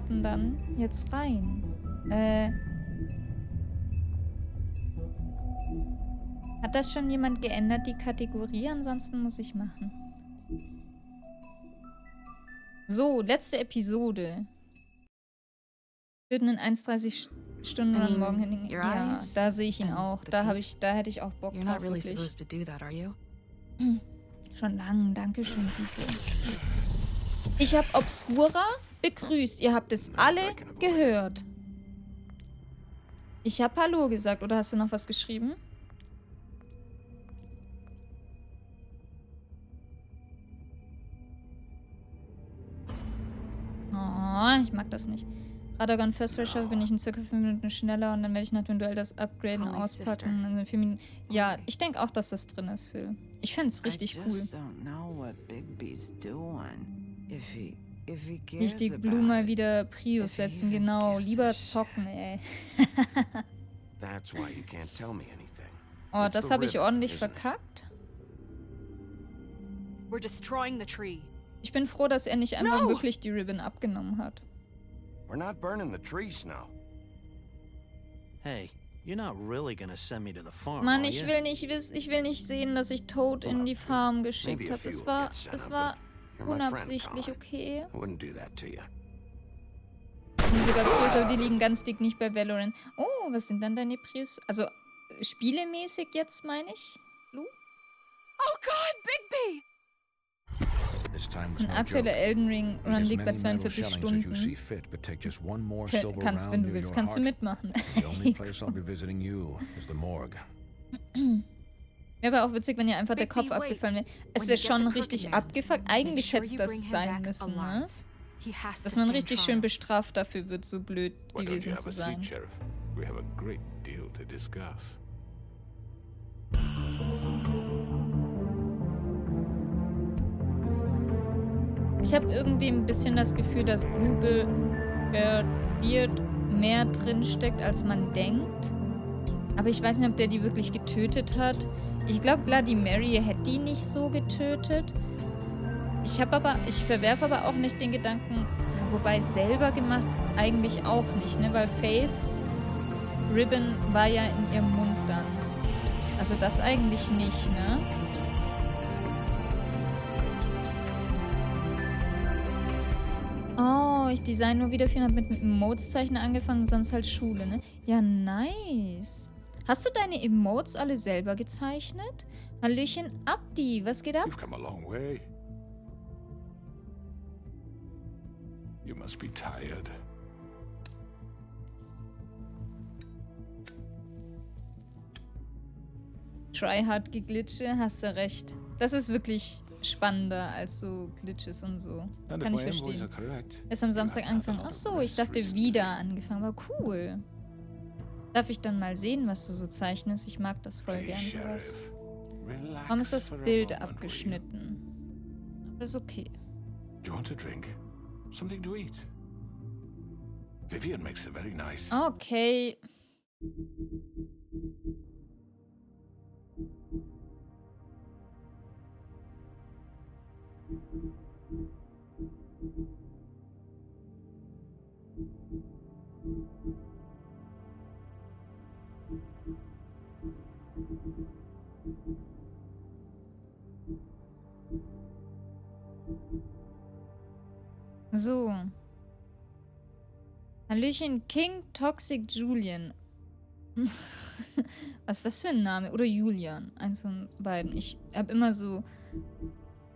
starten dann jetzt rein. Hat das schon jemand geändert, die Kategorie? Ansonsten muss ich machen. So, letzte Episode. Würden in 1,30 Stunden oder morgen hin. Ja, da sehe ich ihn auch. Da hätte ich auch Bock drauf, wirklich. Schon lang, dankeschön, Pico. Ich habe Obscura begrüßt. Ihr habt es alle gehört. Ich habe Hallo gesagt. Oder hast du noch was geschrieben? Oh, ich mag das nicht. Radagon First Rusher bin ich in circa 5 Minuten schneller und dann werde ich nach dem Duell das Upgraden auspacken. Also 4 Minuten. Ja, ich denke auch, dass das drin ist, Phil. Ich fände es richtig cool. Richtig, Blue mal wieder Prius setzen, genau. Lieber zocken, ey. Oh, das habe ich ordentlich verkackt. Ich bin froh, dass er nicht einfach wirklich die Ribbon abgenommen hat. We're not burning the tree, Snow. Hey, you're not really gonna send me to the farm. Mann, ich will nicht sehen, dass ich Toad in die Farm geschickt habe. Es war unabsichtlich, okay. Sogar Prius, aber die liegen ganz dick nicht bei Valorant. Oh, was sind dann deine Prius? Also, spielemäßig jetzt, meine ich? Lu? Oh God, Bigby! Ein aktueller Elden Ring Run liegt bei 42 Stunden. Wenn du willst, kannst du mitmachen. Wäre aber auch witzig, wenn ihr einfach der Kopf abgefallen wäre. Es wäre schon richtig abgefuckt. Eigentlich hätte es das sein müssen, ne? Dass man richtig schön bestraft dafür wird, so blöd gewesen zu sein. Ich habe irgendwie ein bisschen das Gefühl, dass Bluebeard mehr drinsteckt, als man denkt. Aber ich weiß nicht, ob der die wirklich getötet hat. Ich glaube, Bloody Mary hätte die nicht so getötet. Ich verwerfe aber auch nicht den Gedanken, wobei selber gemacht eigentlich auch nicht, ne? Weil Faiths Ribbon war ja in ihrem Mund dann. Also das eigentlich nicht, ne? Oh, ich design nur wieder 400 mit einem Emotes-Zeichen angefangen, sonst halt Schule, ne? Ja, nice. Hast du deine Emotes alle selber gezeichnet? Hallöchen, Abdi, was geht ab? You've come a long way. You must be tired. Tryhard-Geglitsche, hast du recht. Das ist wirklich spannender als so Glitches und so. Kann ich verstehen. Ist am Samstag angefangen. Achso, ich dachte wieder angefangen. Aber cool. Darf ich dann mal sehen, was du so zeichnest? Ich mag das voll gern, sowas. Warum ist das Bild abgeschnitten? Aber ist okay. Do you want a drink? Something to eat? Vivian makes it very nice. Okay. So. Hallöchen, King Toxic Julian. Was ist das für ein Name? Oder Julian. Eins von beiden. Ich habe immer so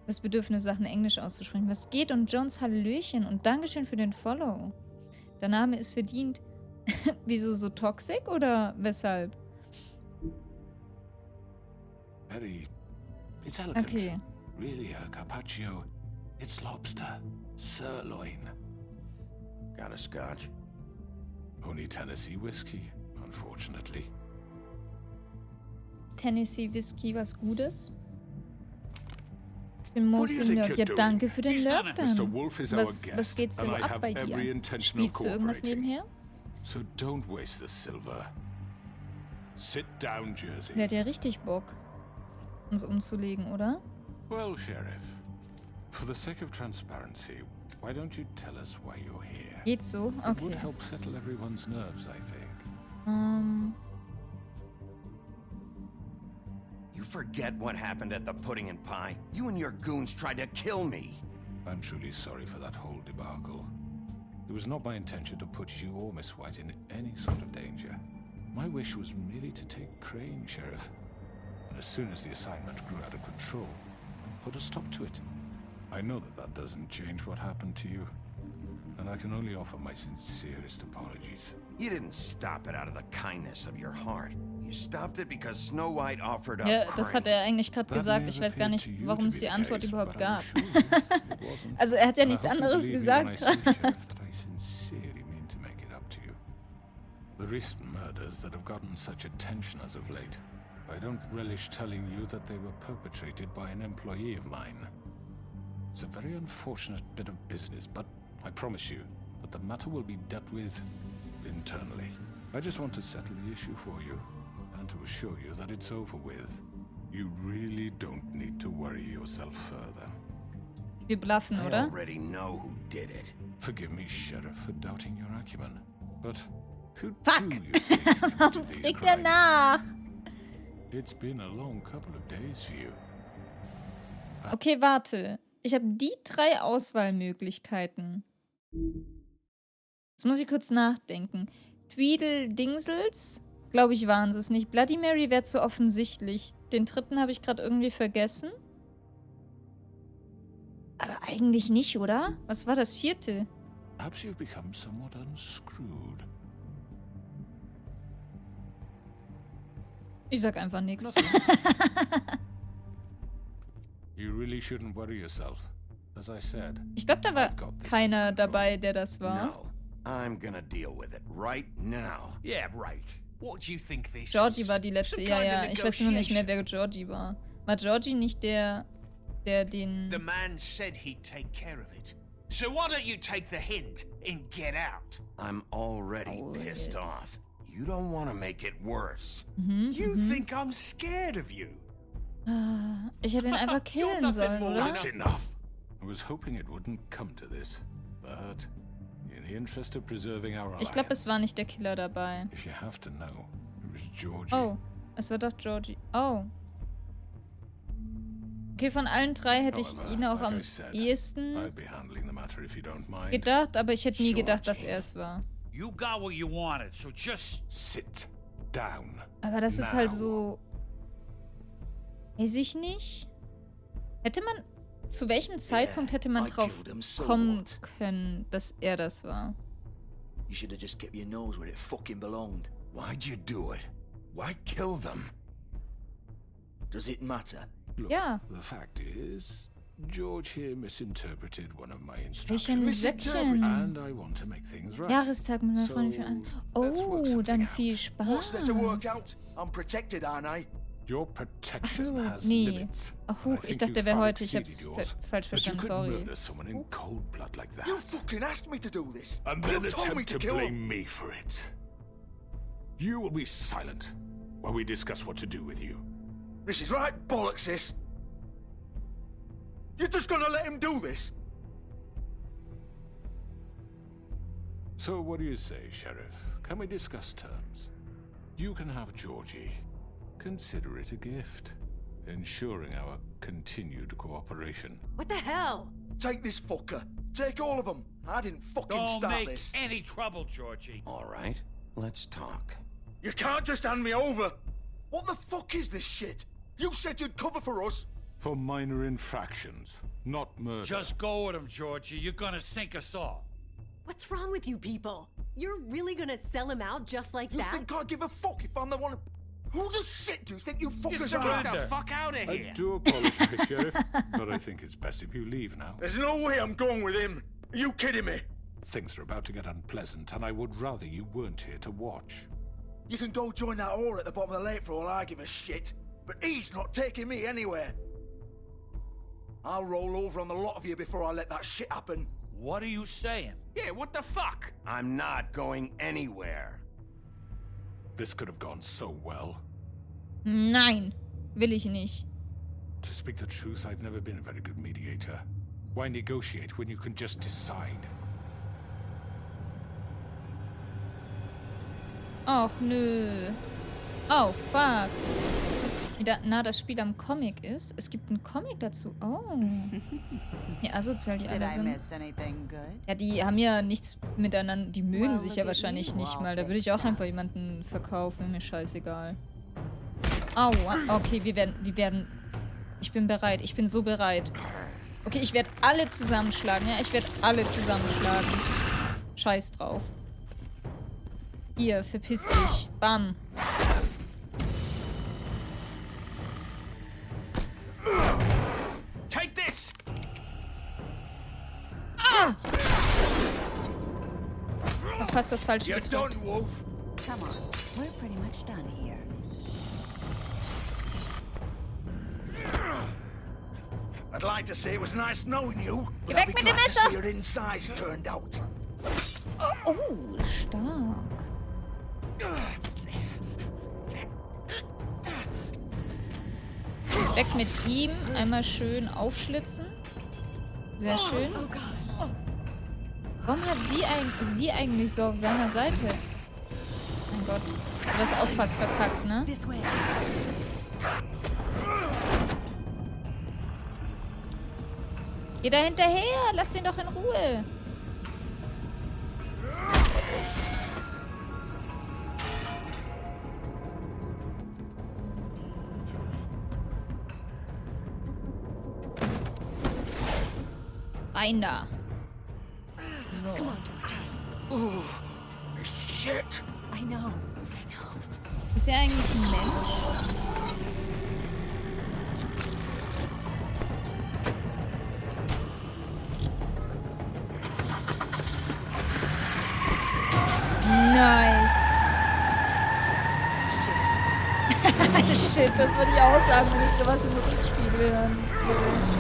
das Bedürfnis, Sachen Englisch auszusprechen. Was geht? Und Jones Hallöchen. Und Dankeschön für den Follow. Der Name ist verdient. Wieso so toxic oder weshalb? Very. It's elegant. Okay. Really a carpaccio. It's lobster. Sirloin. Got a scotch? Only Tennessee whiskey, unfortunately. Tennessee Whiskey, was Gutes? Ich bin mostly Nerd. Ja, danke für den Lurk dann. Was geht's denn ab bei dir? Spielst du irgendwas nebenher? So don't waste the silver. Sit down, Jersey. Der hat ja richtig Bock, uns umzulegen, oder? Well, Sheriff. For the sake of transparency, why don't you tell us why you're here? Geht so? It would Okay. help settle everyone's nerves, I think. You forget what happened at the pudding and pie? You and your goons tried to kill me. I'm truly sorry for that whole debacle. It was not my intention to put you or Miss White in any sort of danger. My wish was merely to take Crane, Sheriff. And as soon as the assignment grew out of control, I put a stop to it. I know that that doesn't change what happened to you, and I can only offer my sincerest apologies. You didn't stop it out of the kindness of your heart. You stopped it because Snow White offered up Ja, das hat Crane. er eigentlich gerade That gesagt. may Ich have weiß gar appeared nicht, to you warum to es be die the Antwort case, überhaupt but I'm gab. sure it wasn't. Also er hat ja And I nichts hope you anderes believe me gesagt when I say, gerade. Sheriff, that I sincerely mean to make it up to you. The recent murders that have gotten such attention as of late, I don't relish telling you that they were perpetrated by an employee of mine. It's a very unfortunate bit of business, but I promise you that the matter will be dealt with internally. I just want to settle the issue for you, and to assure you that it's over with. You really don't need to worry yourself further. Wir bluffen, I oder? already know who did it. Forgive me, Sheriff, for doubting your acumen, but who Fuck! do you think committed these Fragt er crimes? nach? It's been a long couple of days for you. Okay, warte. Ich habe die 3 Auswahlmöglichkeiten. Jetzt muss ich kurz nachdenken. Tweedle-Dingsels? Glaube ich, waren es nicht. Bloody Mary wäre zu offensichtlich. Den 3. habe ich gerade irgendwie vergessen. Aber eigentlich nicht, oder? Was war das 4.? Perhaps you've become somewhat unscrewed. Ich sag einfach nichts. Nothing. You really shouldn't worry yourself. As I said, Ich glaube, da war I've got this keiner under control. dabei, der das war. No. I'm gonna deal with it right now. Yeah, right. What do you think this Georgie is? war die letzte. Some Ja, kind of ja. Ich weiß nur nicht mehr, negotiation? wer Georgie war. War Georgie nicht der den... The man said he'd take care of it. So why don't you take the hint and get out? I'm already Oh, pissed yes. off. You don't want to make it worse. You think I'm scared of you? Ich hätte ihn einfach You're killen nothing sollen, more oder? than That's enough. I was hoping it wouldn't come to this, but in the interest of preserving our Ich glaube, es war alliance, nicht der Killer dabei. if you have to know, it was Georgie. Oh, es war doch Georgie. Oh. Okay, von allen 3 hätte ich However, ihn auch like am I said, ehesten I'll be handling the matter if you don't mind. gedacht, aber ich hätte nie gedacht, dass Georgie. er es war. You got what you wanted, so just Sit down. Aber das ist halt Now. so... Weiß ich nicht. Hätte man... Zu welchem Zeitpunkt hätte man I drauf killed him, so kommen what? können, dass er das war? You should have just kept your nose where it fucking belonged. Why'd you do it? Why kill them? Does it matter? Look, Ja. the fact is, George here misinterpreted one of my Welch ein instructions. Säckchen. And I want to make things right. Jahrestag mit meiner So, Freundin für an. let's work Oh, something dann out. viel What's there to work Spaß. out? I'm protected, aren't I? Your protection Ach so, has nee. limits. Ach, and I huch, ich think dachte, you've der wäre far heute. Ich hab's exceeded yours. falsch But you verstanden, could sorry. murder someone in cold blood like that. You fucking asked me to do this. And you then told me attempt to to kill him. blame me for it. You will be silent while we discuss what to do with you. This is right bollocks, this. You're just gonna let him do this? So what do you say, Sheriff? Can we discuss terms? You can have Georgie. Consider it a gift, ensuring our continued cooperation. what the hell? Take this fucker. Take all of them. I didn't fucking Don't start make this. any trouble, Georgie. All right, let's talk. You can't just hand me over. What the fuck is this shit? You said you'd cover for us. For minor infractions, not murder. Just go with him, Georgie. You're gonna sink us all. What's wrong with you people? You're really gonna sell him out just like You that? think I give a fuck if I'm the one? Who the shit do you think you fuckers surrender. are? Get the fuck out of I here! do apologize, Sheriff, but I think it's best if you leave now. There's no way I'm going with him. Are you kidding me? Things are about to get unpleasant, and I would rather you weren't here to watch. You can go join that whore at the bottom of the lake for all I give a shit. But he's not taking me anywhere. I'll roll over on the lot of you before I let that shit happen. What are you saying? Yeah, what the fuck? I'm not going anywhere. This could have gone so well. Nein, will ich nicht. To speak the truth, I've never been a very good mediator. Why negotiate when you can just decide? Och, nö. Oh, fuck. Wie nah das Spiel am Comic ist. Es gibt einen Comic dazu. Oh. Wie asozial die alle sind. Ja, die haben ja nichts miteinander. Die mögen sich ja wahrscheinlich nicht mal. Da würde ich auch einfach jemanden verkaufen. Mir scheißegal. Aua. Okay, wir werden... Ich bin bereit. Ich bin so bereit. Okay, ich werde alle zusammenschlagen. Ja, ich werde alle zusammenschlagen. Scheiß drauf. Hier, verpiss dich. Bam. Take this! Ah! War fast das Falsche You're gedrückt. done, Wolf. Come on, we're pretty much done here. I'd like to say it was nice knowing you. Geh but I'd weg be mit dem glad to Messer! see your insides turned out. Oh, stark. Weg mit ihm. Einmal schön aufschlitzen. Sehr schön. Warum hat sie eigentlich so auf seiner Seite? Mein Gott. Das ist auch fast verkackt, ne? This way. Geh da hinterher. Lass ihn doch in Ruhe. Rein da. So. Oh, shit. I know. Ist er eigentlich ein Mensch? Nice. Shit, das würde ich auch sagen, wenn ich sowas im Rückspiegel hören würde.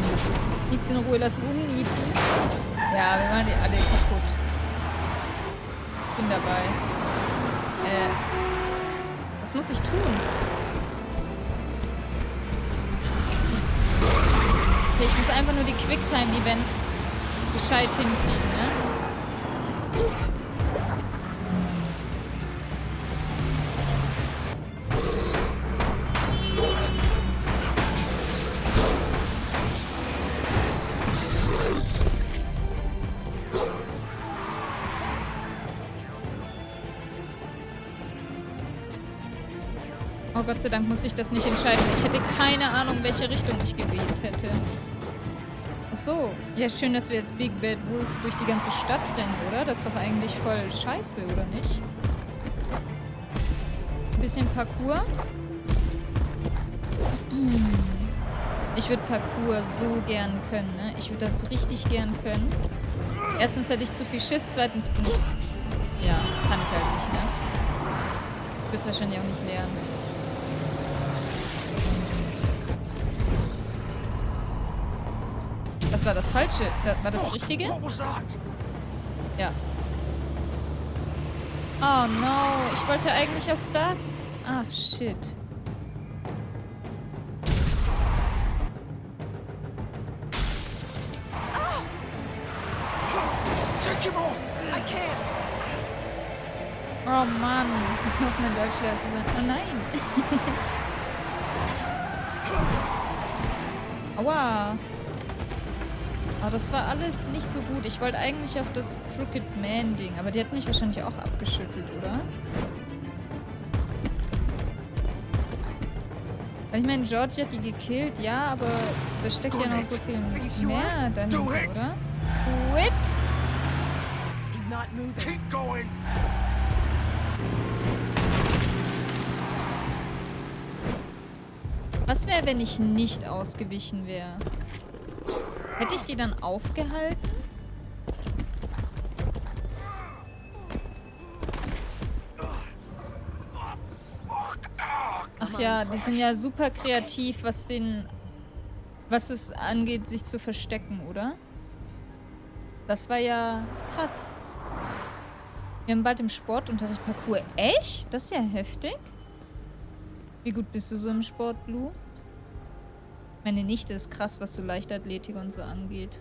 Nichts in Ruhe lassen, unlieben. Ja, wir machen die alle kaputt. Bin dabei. Was muss ich tun? Okay, ich muss einfach nur die Quicktime-Events gescheit hinkriegen, ne? Oh, Gott sei Dank muss ich das nicht entscheiden. Ich hätte keine Ahnung, welche Richtung ich gewählt hätte. Ach so. Ja, schön, dass wir jetzt Big Bad Wolf durch die ganze Stadt rennen, oder? Das ist doch eigentlich voll scheiße, oder nicht? Ein bisschen Parkour. Ich würde Parkour so gern können, ne? Ich würde das richtig gern können. Erstens hätte ich zu viel Schiss, zweitens bin ich... Ja, kann ich halt nicht, ne? Ich würde es wahrscheinlich auch nicht lernen. Das war das Falsche. War das Richtige? What was that? Ja. Oh no, ich wollte eigentlich auf das. Ach, shit. Take him off. I can't. Oh Mann, das wird mir gleich schwer zu sein. Oh nein. Aua. Aber das war alles nicht so gut. Ich wollte eigentlich auf das Crooked Man-Ding. Aber die hat mich wahrscheinlich auch abgeschüttelt, oder? Weil ich meine, Georgie hat die gekillt, ja, aber da steckt ja noch so viel mehr dahinter, oder? Quit! He's not moving. Keep going. Was wäre, wenn ich nicht ausgewichen wäre? Hätte ich die dann aufgehalten? Ach ja, die sind ja super kreativ, was es angeht, sich zu verstecken, oder? Das war ja krass. Wir haben bald im Sportunterricht Parkour. Echt? Das ist ja heftig. Wie gut bist du so im Sport, Blue? Meine Nichte ist krass, was so Leichtathletik und so angeht.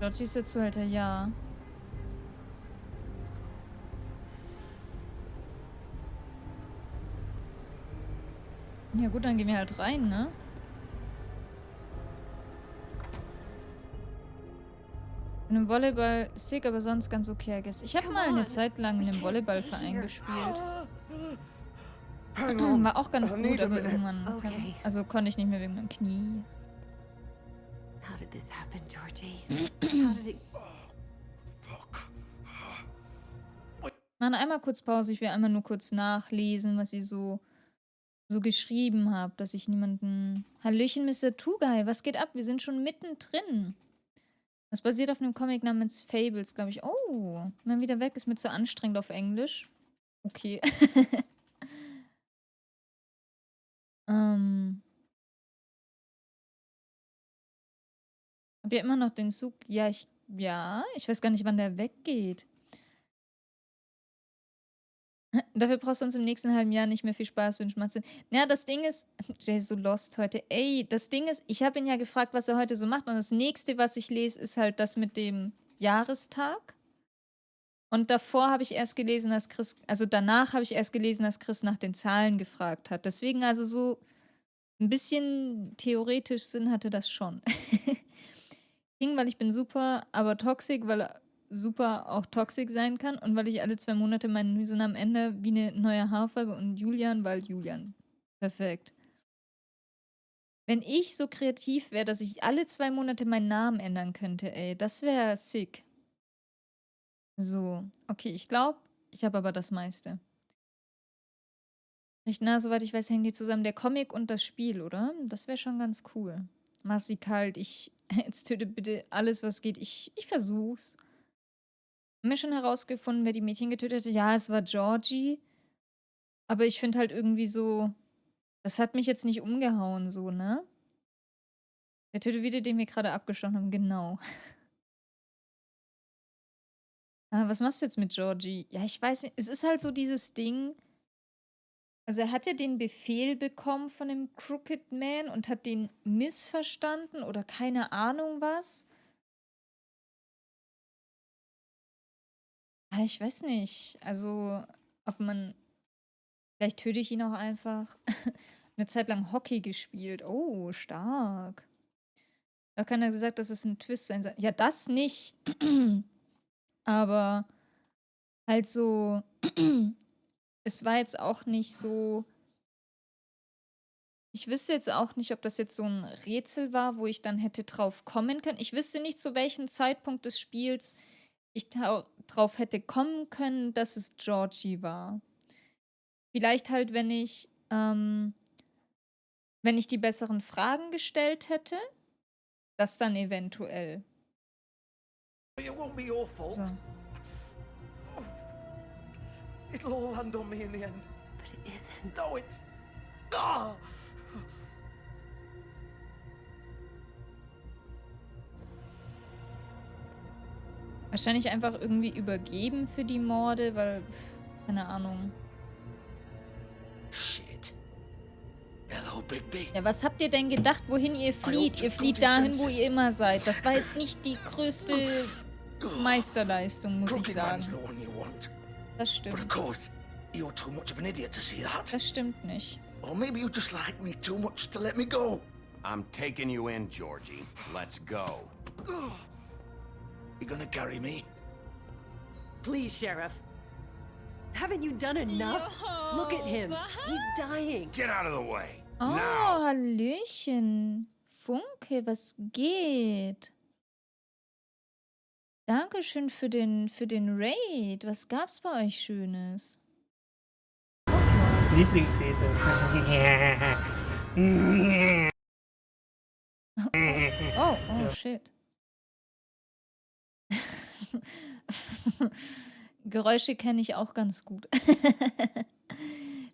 Georgie ist der Zuhälter, ja. Ja gut, dann gehen wir halt rein, ne? In einem Volleyball sick, aber sonst ganz okay, I guess. Ich habe mal eine Zeit lang in einem Volleyballverein gespielt. War auch ganz gut, aber irgendwann also konnte ich nicht mehr wegen meinem Knie. How did this happen, Georgie? How did it... Machen einmal kurz Pause, ich will einmal nur kurz nachlesen, was ihr so geschrieben habt, dass ich niemanden... Hallöchen, Mr. Two-Guy, was geht ab? Wir sind schon mittendrin. Das basiert auf einem Comic namens Fables, glaube ich. Oh, wenn wieder weg ist mir zu anstrengend auf Englisch. Okay. Hab ja immer noch den Zug. Ja, ich weiß gar nicht, wann der weggeht. Dafür brauchst du uns im nächsten halben Jahr nicht mehr viel Spaß wünschen, Matze. Ja, das Ding ist, Jay ist so lost heute. Ey, das Ding ist, ich habe ihn ja gefragt, was er heute so macht. Und das nächste, was ich lese, ist halt das mit dem Jahrestag. Und davor habe ich erst gelesen, dass Chris, also danach habe ich erst gelesen, dass Chris nach den Zahlen gefragt hat. Deswegen also so ein bisschen theoretisch Sinn hatte das schon. King, weil ich bin super, aber toxisch, weil er super auch toxisch sein kann und weil ich alle 2 Monate meinen Nüsen am Ende wie eine neue Haarfarbe und Julian, weil Julian. Perfekt. Wenn ich so kreativ wäre, dass ich alle 2 Monate meinen Namen ändern könnte, ey, das wäre sick. So, okay, ich glaube, ich habe aber das meiste. Recht nah, soweit ich weiß, hängen die zusammen. Der Comic und das Spiel, oder? Das wäre schon ganz cool. Marci kalt, jetzt töte bitte alles, was geht. Ich versuch's. Haben wir schon herausgefunden, wer die Mädchen getötet hat? Ja, es war Georgie. Aber ich finde halt irgendwie so, das hat mich jetzt nicht umgehauen, so, ne? Der Tätowierer, den wir gerade abgestochen haben, genau. Was machst du jetzt mit Georgie? Ja, ich weiß nicht, es ist halt so dieses Ding, also er hat ja den Befehl bekommen von dem Crooked Man und hat den missverstanden oder keine Ahnung was. Ich weiß nicht, also ob man, vielleicht töte ich ihn auch einfach. Eine Zeit lang Hockey gespielt. Oh, stark. Da hat keiner gesagt, dass es ein Twist sein soll. Ja, das nicht. Aber halt so, es war jetzt auch nicht so. Ich wüsste jetzt auch nicht, ob das jetzt so ein Rätsel war, wo ich dann hätte drauf kommen können. Ich wüsste nicht, zu welchem Zeitpunkt des Spiels ich drauf hätte kommen können, dass es Georgie war. Vielleicht halt, wenn ich die besseren Fragen gestellt hätte, das dann eventuell. It won't be your fault. So. It'll all land on me in the end. But it isn't. No, it's... Ah! Wahrscheinlich einfach irgendwie übergeben für die Morde, weil, keine Ahnung. Shit. Hello, Bigby. Ja, was habt ihr denn gedacht, wohin ihr flieht? Ihr flieht dahin, wo ihr immer seid. Das war jetzt nicht die größte Meisterleistung, muss ich Crooked Man's sagen. the one you want. Das But of stimmt. course, you're too much of an idiot to see that. Das stimmt nicht. Or maybe you just like me too much to let me go. I'm taking you in, Georgie. Let's go. You gonna carry me? Please, Sheriff. Haven't you done enough? Look at him. He's dying. Get out of the way. Oh, Now. Hallöchen. Funke, was geht? Dankeschön für den Raid. Was gab's bei euch Schönes? Lieblingsrätsel. Oh, shit. Geräusche kenne ich auch ganz gut.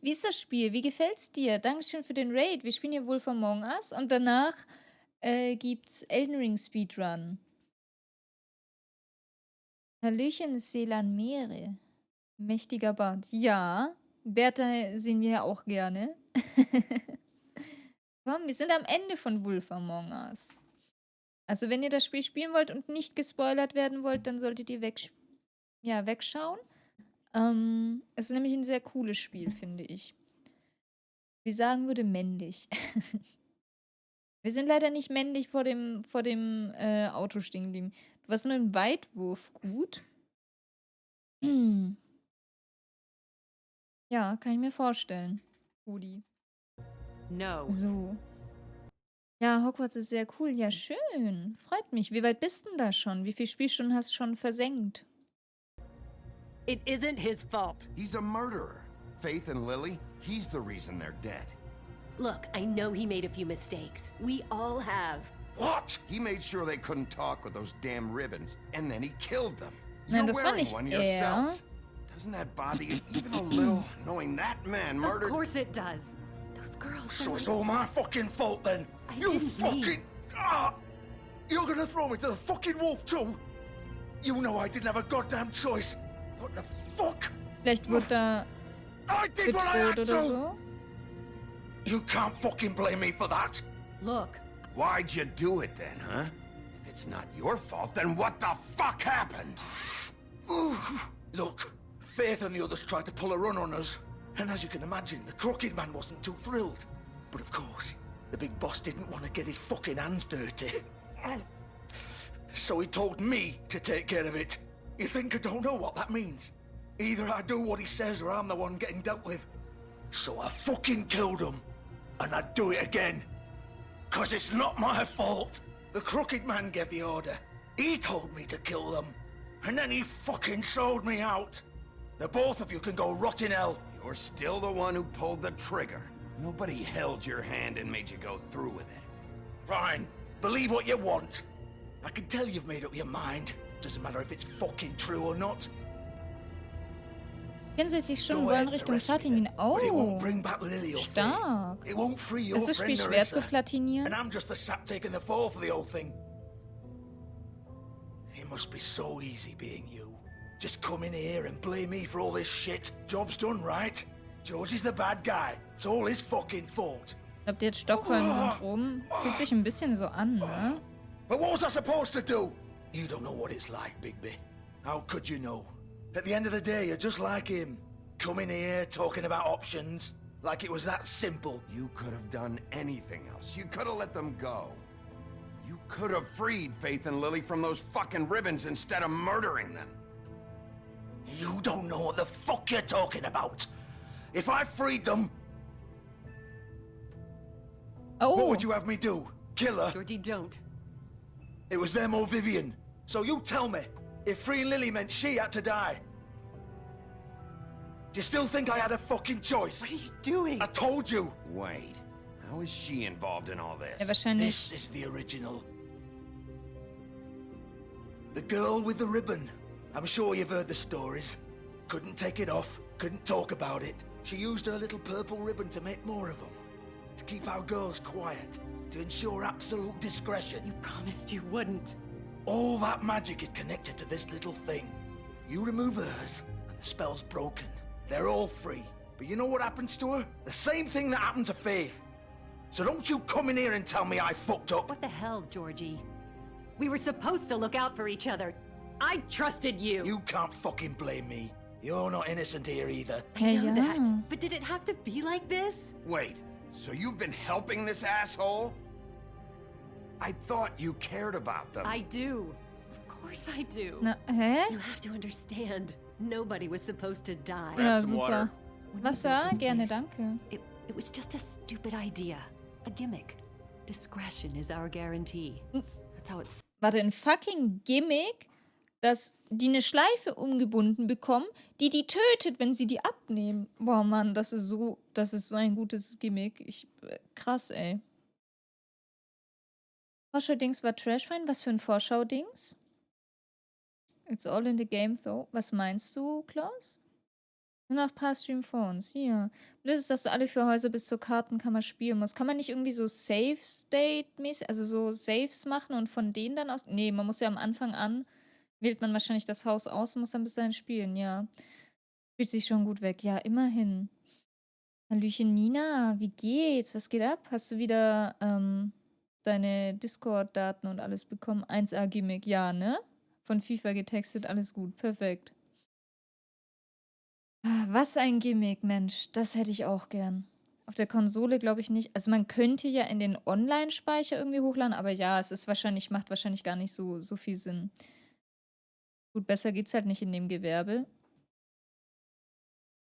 Wie ist das Spiel? Wie gefällt's dir? Dankeschön für den Raid. Wir spielen hier Wolf Among Us und danach gibt's Elden Ring Speedrun. Hallöchen, Selan Meere. Mächtiger Bart. Ja, Bertha sehen wir ja auch gerne. Komm, wir sind am Ende von Wolf Among Us. Also wenn ihr das Spiel spielen wollt und nicht gespoilert werden wollt, dann solltet ihr wegschauen. Es ist nämlich ein sehr cooles Spiel, finde ich. Wie sagen würde, männlich. Wir sind leider nicht männlich vor dem Auto stehen geblieben. Du warst nur im Weitwurf gut. Ja, kann ich mir vorstellen. Rudi. No. So. Ja, Hogwarts ist sehr cool. Ja, schön. Freut mich. Wie weit bist denn da schon? Wie viele Spielstunden hast du schon versenkt? It isn't his fault. He's a murderer. Faith and Lily, he's the reason they're dead. Look, I know he made a few mistakes. We all have. What? He made sure they couldn't talk with those damn ribbons, and then he killed them. Nein, You're das war wearing nicht one er. yourself. Doesn't that bother you even a little, knowing that man murdered... Of course it does. Those girls So were it's like- all my fucking fault then? I You didn't fucking... mean- Ah! You're gonna throw me to the fucking wolf too? You know I didn't have a goddamn choice. What the fuck? Vielleicht wurde da I did what I bedroht had oder to! so. You can't fucking blame me for that. Look, Why'd you do it then, huh? If it's not your fault, then what the fuck happened? Look, Faith and the others tried to pull a run on us. And as you can imagine, the Crooked Man wasn't too thrilled. But of course, the big boss didn't want to get his fucking hands dirty. So he told me to take care of it. You think I don't know what that means? Either I do what he says or I'm the one getting dealt with. So I fucking killed him. And I'd do it again. 'Cause it's not my fault. The Crooked Man gave the order. He told me to kill them. And then he fucking sold me out. The both of you can go rot in hell. You're still the one who pulled the trigger. Nobody held your hand and made you go through with it. Fine. Believe what you want. I can tell you've made up your mind. Doesn't matter if it's fucking true or not. 64 Stunden Go wollen ahead, Richtung arrest me Platin then. gehen. But it won't Oh, bring back Lily or Faith. stark. It won't free your Ist das Spiel friend schwer zu Nerissa. platinieren? And I'm just the sap taking the fall for the whole thing. It must be so easy being you. Just come in here and blame me for all this shit. Job's done, right? George is the bad guy. It's all his fucking fault. Ich glaube, der hat Stockholm-Syndrom. Fühlt sich ein bisschen so an, ne? But what was I supposed to do? You don't know what it's like, Bigby. How could you know? At the end of the day, you're just like him. Coming here, talking about options. Like it was that simple. You could have done anything else. You could have let them go. You could have freed Faith and Lily from those fucking ribbons instead of murdering them. You don't know what the fuck you're talking about. If I freed them, Oh, what would you have me do? Kill her? Georgie, don't. It was them or Vivian. So you tell me, if freeing Lily meant she had to die, do you still think I had a fucking choice? What are you doing? I told you. Wait, how is she involved in all this? ja, wahrscheinlich. This is the original. The girl with the ribbon. I'm sure you've heard the stories. Couldn't take it off, couldn't talk about it. She used her little purple ribbon to make more of them. To keep our girls quiet. To ensure absolute discretion. You promised you wouldn't. All that magic is connected to this little thing. You remove hers, and the spell's broken. They're all free. But you know what happens to her? The same thing that happened to Faith. So don't you come in here and tell me I fucked up. What the hell, Georgie? We were supposed to look out for each other. I trusted you. You can't fucking blame me. You're not innocent here either. I know Ja. that. But did it have to be like this? Wait, so you've been helping this asshole? I thought you cared about them. I do. Of course I do. Na, hä? You have to understand. Nobody was supposed to die. Ja, some super. water. When we Wasser? built this Gerne, place, danke. It was just a stupid idea. A gimmick. Discretion is our guarantee. That's how it's. Warte, ein fucking Gimmick, dass die eine Schleife umgebunden bekommen, die tötet, wenn sie die abnehmen. Boah, Mann, das ist so ein gutes Gimmick. Krass, ey. Vorschau-Dings war Trashfine? Was für ein Vorschau-Dings? It's all in the game, though. Was meinst du, Klaus? Nur noch Past Stream Phones. Hier. Das ist, dass du alle 4 Häuser bis zur Kartenkammer spielen musst. Kann man nicht irgendwie so Save-State-mäßig, also so Saves machen und von denen dann aus... Nee, man muss ja am Anfang an, wählt man wahrscheinlich das Haus aus und muss dann bis dahin spielen, ja. Fühlt sich schon gut weg. Ja, immerhin. Hallöchen Nina, wie geht's? Was geht ab? Hast du wieder deine Discord-Daten und alles bekommen. 1A-Gimmick, ja, ne? Von FIFA getextet, alles gut, perfekt. Was ein Gimmick, Mensch, das hätte ich auch gern. Auf der Konsole glaube ich nicht. Also man könnte ja in den Online-Speicher irgendwie hochladen, aber ja, es ist wahrscheinlich, macht wahrscheinlich gar nicht so viel Sinn. Gut, besser geht's halt nicht in dem Gewerbe.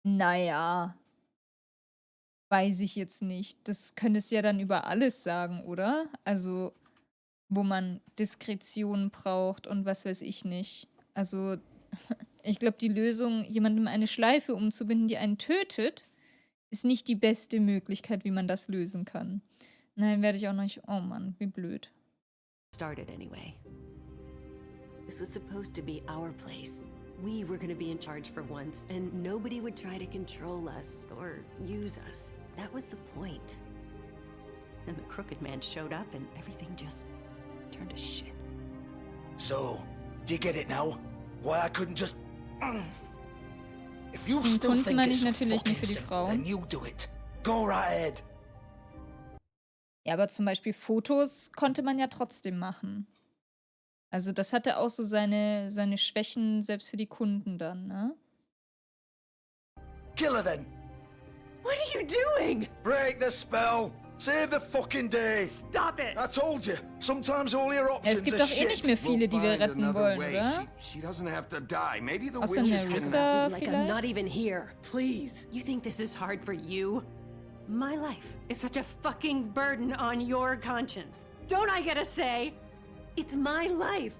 Naja, weiß ich jetzt nicht. Das könntest du ja dann über alles sagen, oder? Also, wo man Diskretion braucht und was weiß ich nicht. Also, ich glaube, die Lösung, jemandem eine Schleife umzubinden, die einen tötet, ist nicht die beste Möglichkeit, wie man das lösen kann. Nein, werde ich auch nicht. Oh Mann, wie blöd. Started anyway. This was supposed to be our place. We were going to be in charge for once, and nobody would try to control us or use us. That was the point. Then the crooked man showed up, and everything just turned to shit. So, do you get it now? Why I couldn't just... If you Den still Kunden think meine ich it's natürlich fucking nicht für die simple, Frauen. then you do it. Go right ahead. Ja, aber zum Beispiel Fotos konnte man ja trotzdem machen. Also das hatte auch so seine Schwächen, selbst für die Kunden dann, ne? Kill her then. What are you doing? Break the spell. Save the fucking day. Stop it! I told you. Sometimes all your Ja, options es gibt are doch eh nicht shit. mehr viele, die wir We'll find retten another wollen, way. oder? She doesn't have to die. Maybe the Außer witches can... Nerissa Like I'm not vielleicht? even here. Please. You think this is hard for you? My life is such a fucking burden on your conscience. Don't I get a say? It's my life.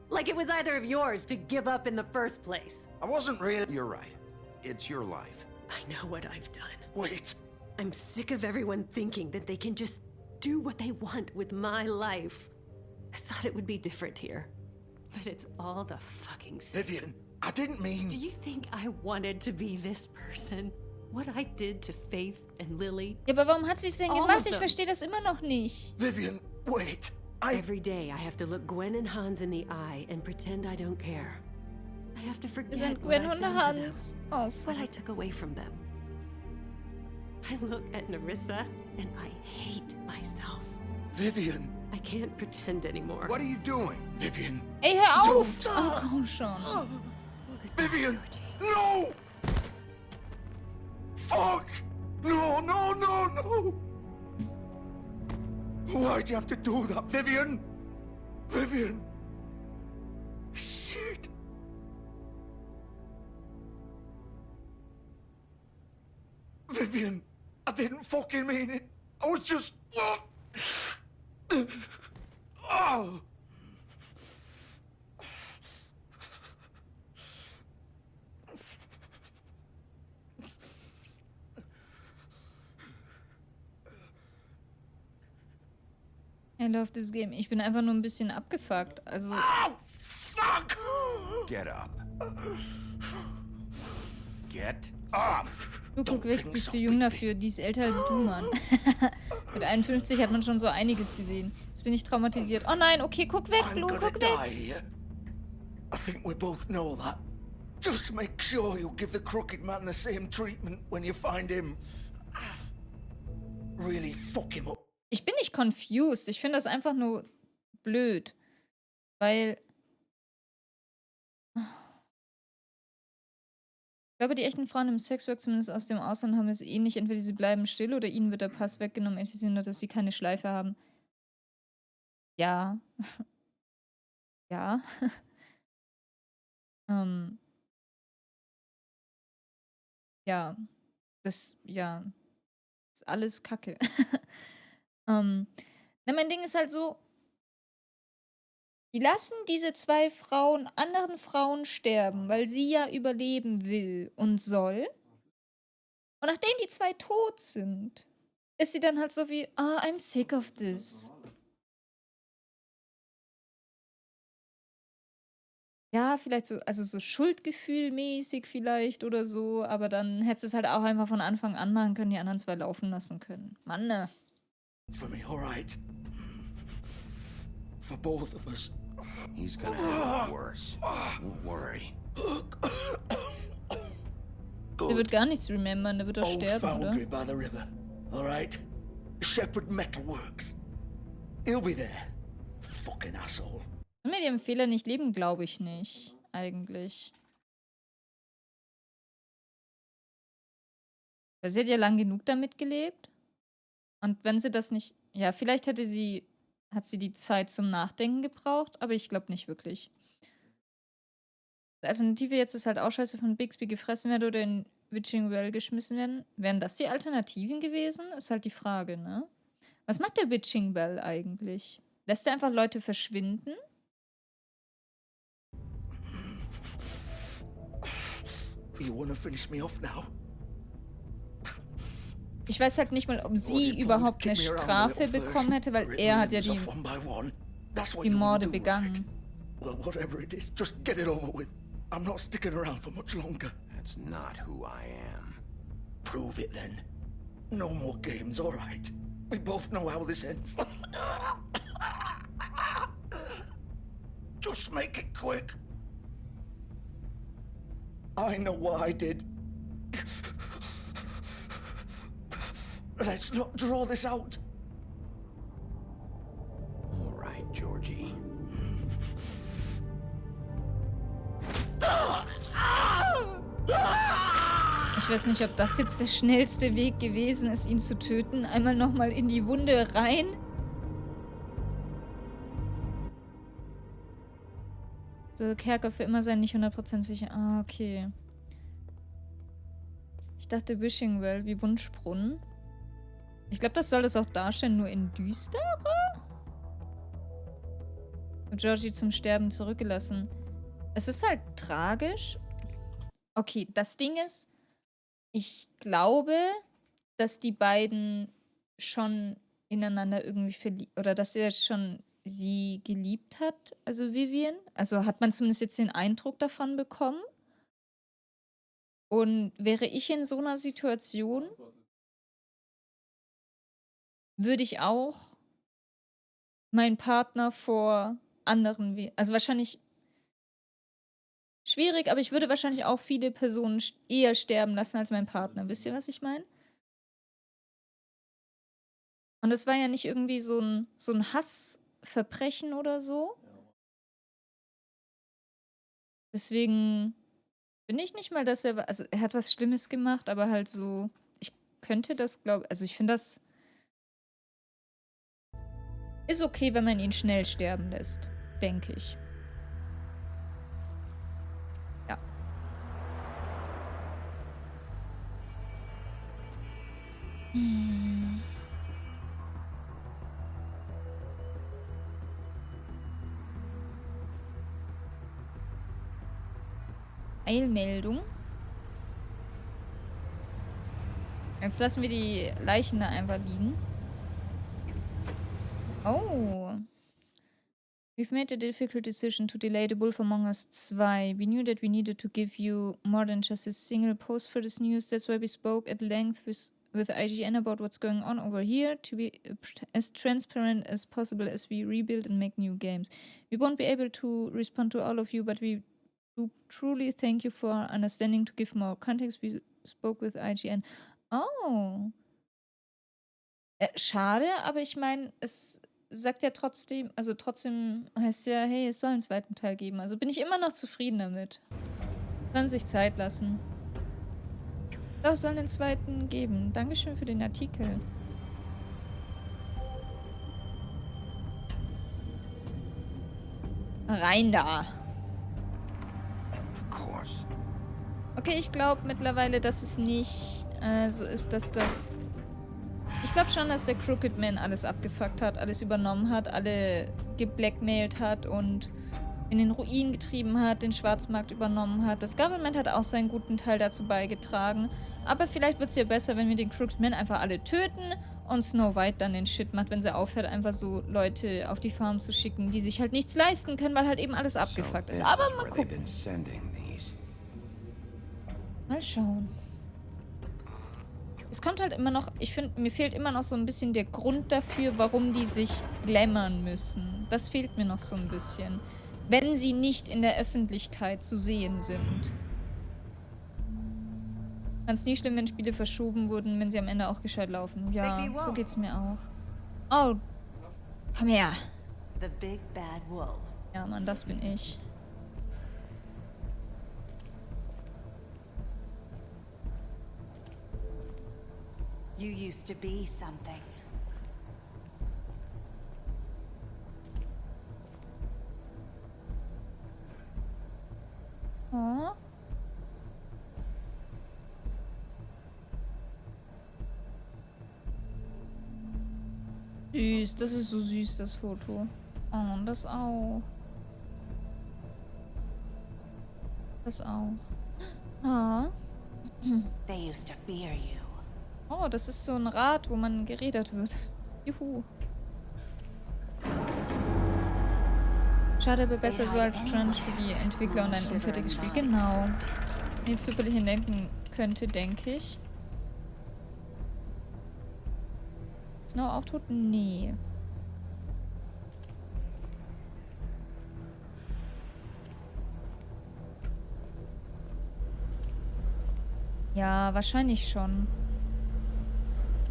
Like it was either of yours to give up in the first place. I wasn't really... You're right. It's your life. I know what I've done. Wait. I'm sick of everyone thinking that they can just do what they want with my life. I thought it would be different here. But it's all the fucking same. Vivian, I didn't mean... Do you think I wanted to be this person? What I did to Faith and Lily? Ja, aber warum hat sie es denn All gemacht? of Ich them. verstehe das immer noch nicht. Vivian, wait. Every day I have to look Gwen and Hans in the eye and pretend I don't care. I have to Wir forget sind what Gwen I've und done to them, Hans. Oh, what I fuck. took away from them. I look at Nerissa and I hate myself. Vivian. I can't pretend anymore. What are you doing? Vivian. Ey, hör auf! Don't. Oh, komm schon. Vivian. No! Fuck! No, no, no, no! Why'd you have to do that, Vivian? Vivian! Shit! Vivian, I didn't fucking mean it. I was just... Oh! I love this game. Ich bin einfach nur ein bisschen abgefuckt. Also, Oh, fuck! Get up. Get up! du guck weg, bist du jung dafür. Die ist älter als du, Mann. Mit 51 hat man schon so einiges gesehen. Jetzt bin ich traumatisiert. Oh nein, okay, guck weg, I'm Blue, gonna guck die weg. here. I think we both know that. Just make sure you give the crooked man the same treatment when you find him. Really fuck him up. Ich bin nicht confused. Ich finde das einfach nur blöd. Weil... Ich glaube, die echten Frauen im Sexwork, zumindest aus dem Ausland, haben es ähnlich. Entweder sie bleiben still oder ihnen wird der Pass weggenommen, nur, dass sie keine Schleife haben. Ja. Ja. Ja. Ja. Ist alles Kacke. Na, mein Ding ist halt so, die lassen diese zwei Frauen anderen Frauen sterben, weil sie ja überleben will und soll. Und nachdem die zwei tot sind, ist sie dann halt so wie, I'm sick of this. Ja, vielleicht so, also so schuldgefühlmäßig vielleicht oder so, aber dann hättest du es halt auch einfach von Anfang an machen können, die anderen zwei laufen lassen können. Mann, ne. For me, all right? For both of us. He's gonna have it worse. Don't worry. Der wird gar nichts remembern, der wird doch Old sterben, oder? foundry by the river. All right? Shepherd Metalworks. He'll be there. Fucking asshole. Mit ihrem Fehler nicht leben, glaube ich nicht. Eigentlich. Weil sie hat ja lang genug damit gelebt. Und wenn sie das nicht... Ja, vielleicht hat sie die Zeit zum Nachdenken gebraucht, aber ich glaube nicht wirklich. Die Alternative jetzt ist halt auch scheiße von Bixby gefressen werden oder in Witching Well geschmissen werden. Wären das die Alternativen gewesen? Ist halt die Frage, ne? Was macht der Witching Well eigentlich? Lässt er einfach Leute verschwinden? You wanna finish me off now? Ich weiß halt nicht mal, ob sie überhaupt eine Strafe bekommen hätte, weil er hat ja die Morde begangen. Well, whatever it is, just get it over with. I'm not sticking around for much longer. That's not who I am. Prove it then. No more games, all right? We both know how this ends. Just make it quick. I know what I did. Let's not draw this out. All right, Georgie. Ich weiß nicht, ob das jetzt der schnellste Weg gewesen ist, ihn zu töten. Einmal nochmal in die Wunde rein. So, Kerker für immer sein, nicht 100% sicher. Ah, okay. Ich dachte Wishing Well wie Wunschbrunnen. Ich glaube, das soll das auch darstellen, nur in düsterer? Und Georgie zum Sterben zurückgelassen. Es ist halt tragisch. Okay, das Ding ist, ich glaube, dass die beiden schon ineinander irgendwie verliebt, oder dass er schon sie geliebt hat, also Vivian. Also hat man zumindest jetzt den Eindruck davon bekommen. Und wäre ich in so einer Situation, würde ich auch meinen Partner vor anderen, also wahrscheinlich schwierig, aber ich würde wahrscheinlich auch viele Personen eher sterben lassen als mein Partner. Wisst ihr, was ich meine? Und es war ja nicht irgendwie so ein Hassverbrechen oder so. Deswegen bin ich nicht mal, dass er... Also er hat was Schlimmes gemacht, aber halt so... Ich könnte das, glaube ich... Also ich finde das... Ist okay, wenn man ihn schnell sterben lässt. Denke ich. Ja. Eilmeldung. Jetzt lassen wir die Leichen da einfach liegen. Oh. We've made a difficult decision to delay The Wolf Among Us 2. We knew that we needed to give you more than just a single post for this news. That's why we spoke at length with IGN about what's going on over here, to be as transparent as possible as we rebuild and make new games. We won't be able to respond to all of you, but we do truly thank you for understanding. To give more context, we spoke with IGN. Oh. Schade, aber ich meine, es sagt ja trotzdem, also trotzdem heißt ja, hey, es soll einen zweiten Teil geben. Also bin ich immer noch zufrieden damit. Kann sich Zeit lassen. Doch, es soll einen zweiten geben. Dankeschön für den Artikel. Rein da. Of course. Okay, ich glaube mittlerweile, dass es nicht so ist, dass das... Ich glaube schon, dass der Crooked Man alles abgefuckt hat, alles übernommen hat, alle geblackmailt hat und in den Ruin getrieben hat, den Schwarzmarkt übernommen hat. Das Government hat auch seinen guten Teil dazu beigetragen. Aber vielleicht wird es ja besser, wenn wir den Crooked Man einfach alle töten und Snow White dann den Shit macht, wenn sie aufhört, einfach so Leute auf die Farm zu schicken, die sich halt nichts leisten können, weil halt eben alles abgefuckt ist. Aber mal gucken. Mal schauen. Es kommt halt immer noch, ich finde, mir fehlt immer noch so ein bisschen der Grund dafür, warum die sich glamourn müssen. Das fehlt mir noch so ein bisschen. Wenn sie nicht in der Öffentlichkeit zu sehen sind. Ich fand es nie schlimm, wenn Spiele verschoben wurden, wenn sie am Ende auch gescheit laufen. Ja, so geht's mir auch. Oh. Komm her. The big bad wolf. Ja, Mann, das bin ich. You used to be something. Oh. Süß, das ist so süß, das Foto. Oh, und das auch. Das auch. Ah. They used to fear you. Oh, das ist so ein Rad, wo man geredet wird. Juhu. Schade, aber besser so als Crunch für die Entwickler und ein unfertiges Spiel. Genau. Wenn ich zufällig denken könnte, denke ich. Snow auch tot? Nee. Ja, wahrscheinlich schon.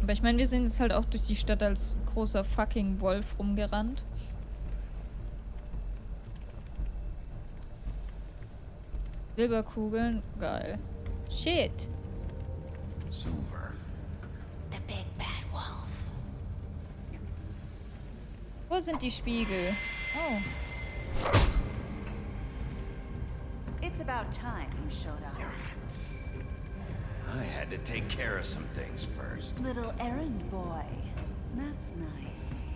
Aber ich meine, wir sind jetzt halt auch durch die Stadt als großer fucking Wolf rumgerannt. Silberkugeln, geil. Shit. Silver. The big bad wolf. Wo sind die Spiegel? Oh. It's about time you showed up. I had to take care of some things first. Little errand boy. That's nice.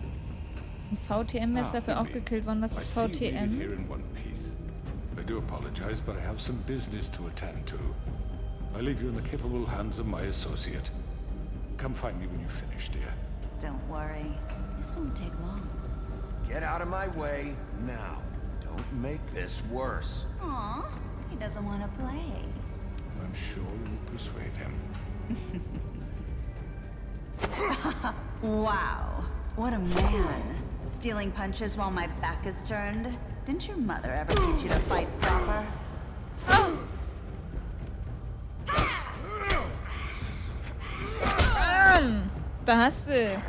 Ein VTM ist dafür auch gekillt worden. Was I ist see you leave it VTM? here in one piece. I do apologize, but I have some business to attend to. I leave you in the capable hands of my associate. Come find me when you finish, dear. Don't worry. This won't take long. Get out of my way now. Don't make this worse. Aw, he doesn't want to play. I'm sure you'll persuade him. Wow, what a man. Stealing punches while my back is turned? Didn't your mother ever teach you to fight proper? Da hast du.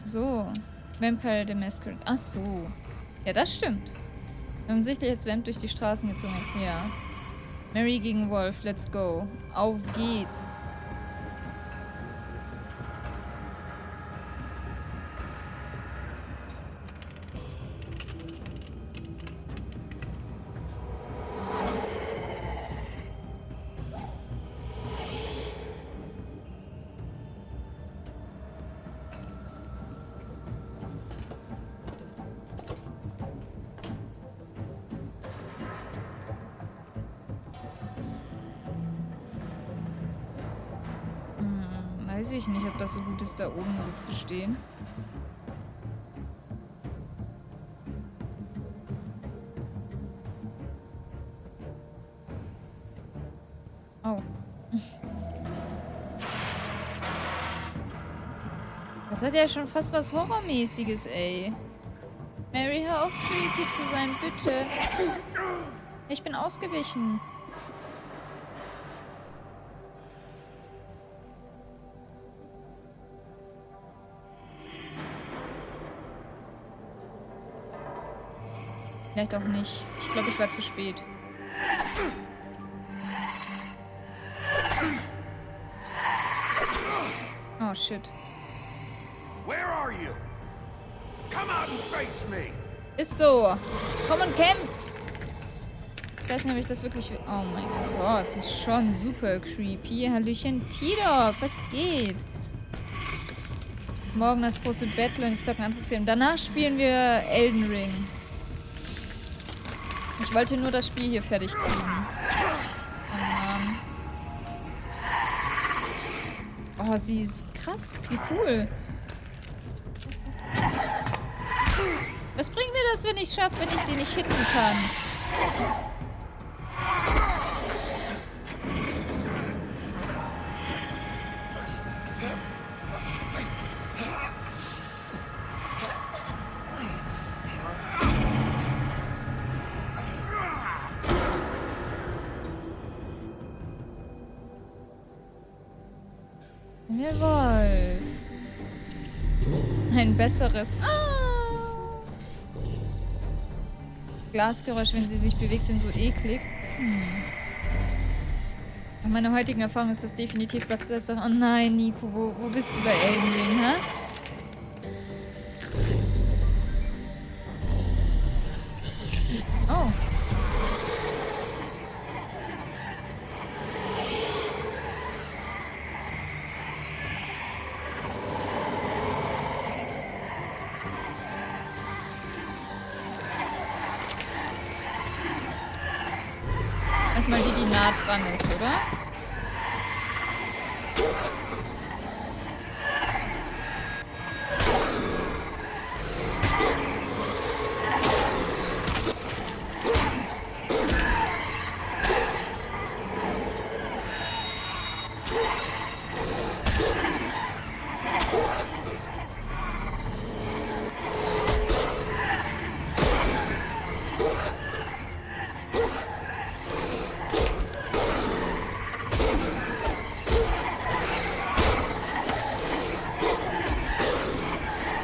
So. Vampire the Masquerade. Ach so. Ja, das stimmt. Offensichtlich als Vamp durch die Straßen gezogen ist. Ja. Mary gegen Wolf. Let's go. Auf geht's. Weiß ich nicht, ob das so gut ist, da oben so zu stehen. Oh. Das hat ja schon fast was Horrormäßiges, ey. Mary, hör auf, creepy zu sein, bitte. Ich bin ausgewichen. Vielleicht auch nicht. Ich glaube, ich war zu spät. Oh, shit. Where are you? Come out and face me. Ist so. Komm und kämpf. Ich weiß nicht, ob ich das wirklich... Oh mein Gott, sie ist schon super creepy. Hallöchen, T-Dog, was geht? Morgen das große Battle und ich zocke ein anderes Game. Danach spielen wir Elden Ring. Ich wollte nur das Spiel hier fertig kriegen. Oh Mann. Oh, sie ist krass. Wie cool. Was bringt mir das, wenn ich es schaffe, wenn ich sie nicht hitten kann? Der Wolf. ein besseres. Glasgeräusche, wenn sie sich bewegt, sind so eklig. Nach meiner heutigen Erfahrung ist das definitiv was besser. Oh nein, Nico, wo bist du bei Elden Ring, hä? Oh. Erstmal die nah dran ist, oder?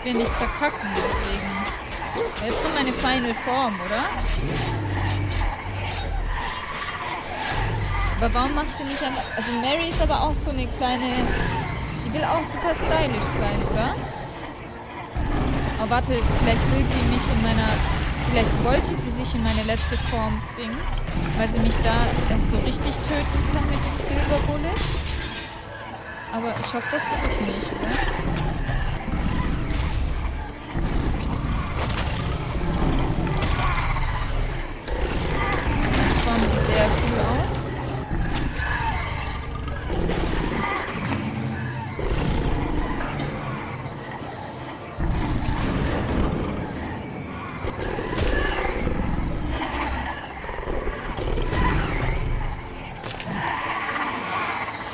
Ich will nichts verkacken, deswegen. Jetzt kommt meine Final Form, oder? Aber warum macht sie nicht einfach... Also Mary ist aber auch so eine kleine... Die will auch super stylisch sein, oder? Oh, warte, vielleicht will sie mich in meiner... Vielleicht wollte sie sich in meine letzte Form bringen, weil sie mich da erst so richtig töten kann mit den Silver Bullets. Aber ich hoffe, das ist es nicht, oder? Sehr cool aus.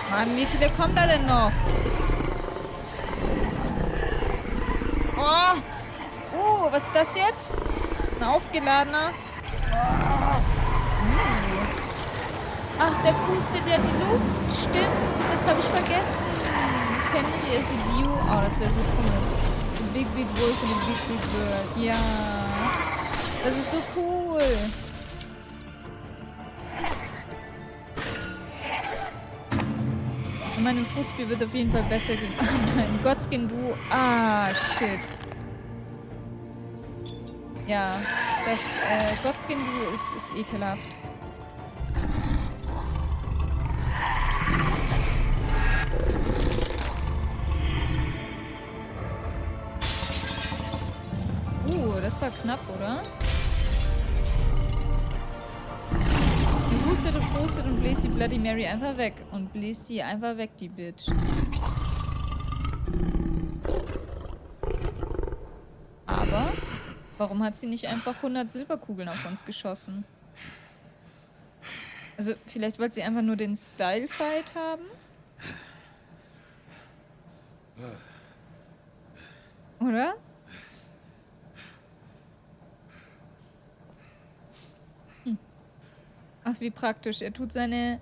Mann, wie viele kommen da denn noch? Oh! Was ist das jetzt? Ein aufgeladener? Ach, der pustet ja die Luft. Stimmt, das habe ich vergessen. Penny is a dew. Oh, das wäre so cool. The big, big wolf and a big, big bird. Ja. Das ist so cool. Und meinem Fußspiel wird auf jeden Fall besser gehen. Oh nein, Godskin Duo. Shit. Ja, das Godskin Duo ist ekelhaft. Das war knapp, oder? Die hustet und pustet und bläst die Bloody Mary einfach weg. Und bläst sie einfach weg, die Bitch. Aber, warum hat sie nicht einfach 100 Silberkugeln auf uns geschossen? Also, vielleicht wollte sie einfach nur den Style-Fight haben? Oder? Ach, wie praktisch. Er tut seine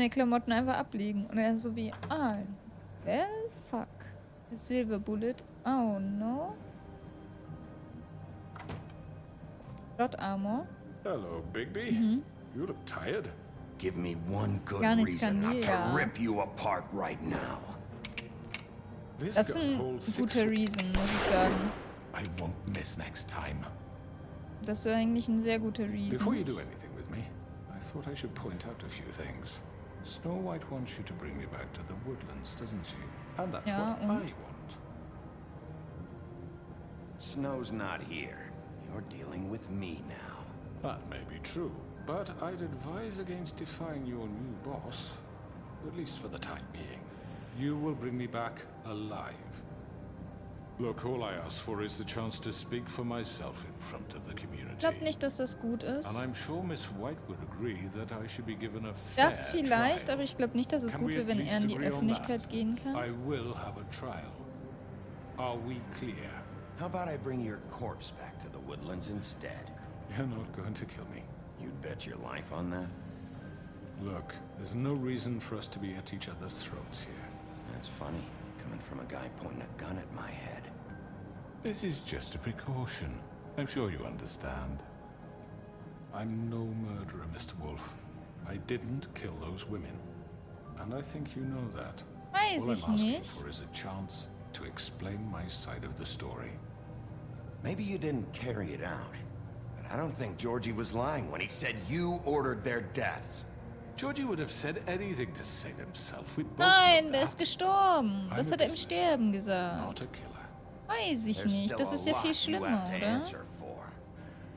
Klamotten einfach ablegen. Und er ist so wie, well, fuck. Silver Bullet. Oh, no. Plot Armor. Hello, Bigby. You look tired. Give me one good Gar nichts reason kann not to ja. rip you apart right now. Das ist ein guter Reason, muss ich sagen. I won't miss next time. Das ist eigentlich ein sehr guter Before you Reason. do anything with me, I thought I should point out a few things. Snow White wants you to bring me back to the woodlands, doesn't she? And that's Ja, what I und? want. Snow's not here. You're dealing with me now. That may be true, but I'd advise against defying your new boss, at least for the time being. You will bring me back alive. Look, all I ask for is the chance to speak for myself in front of the community. Ich glaube nicht, dass das gut And ist. I'm sure Miss White would agree that I should be given a fair Das vielleicht, trial. aber ich glaube nicht, dass es Can gut we wäre, at wenn er least in die agree on Öffentlichkeit that? gehen kann. I will have a trial. Are we clear? How about I bring your corpse back to the woodlands instead? You're not going to kill me. You'd bet your life on that? Look, there's no reason for us to be at each other's throats here. That's funny, Coming from a guy pointing a gun at my head. This is just a precaution. I'm sure you understand. I'm no murderer, Mr. Wolf. I didn't kill those women. And I think you know that. Weiß All ich I'm asking nicht. for is a chance to explain my side of the story. Maybe you didn't carry it out. But I don't think Georgie was lying when he said you ordered their deaths. Georgie would have said anything to save himself. We both Nein, know der ist that. gestorben. I'm Das a hat er im businessman, Sterben not gesagt. a killer. Weiß ich There's nicht. still Das a ist ja lot viel you schlimmer, have to oder? answer for.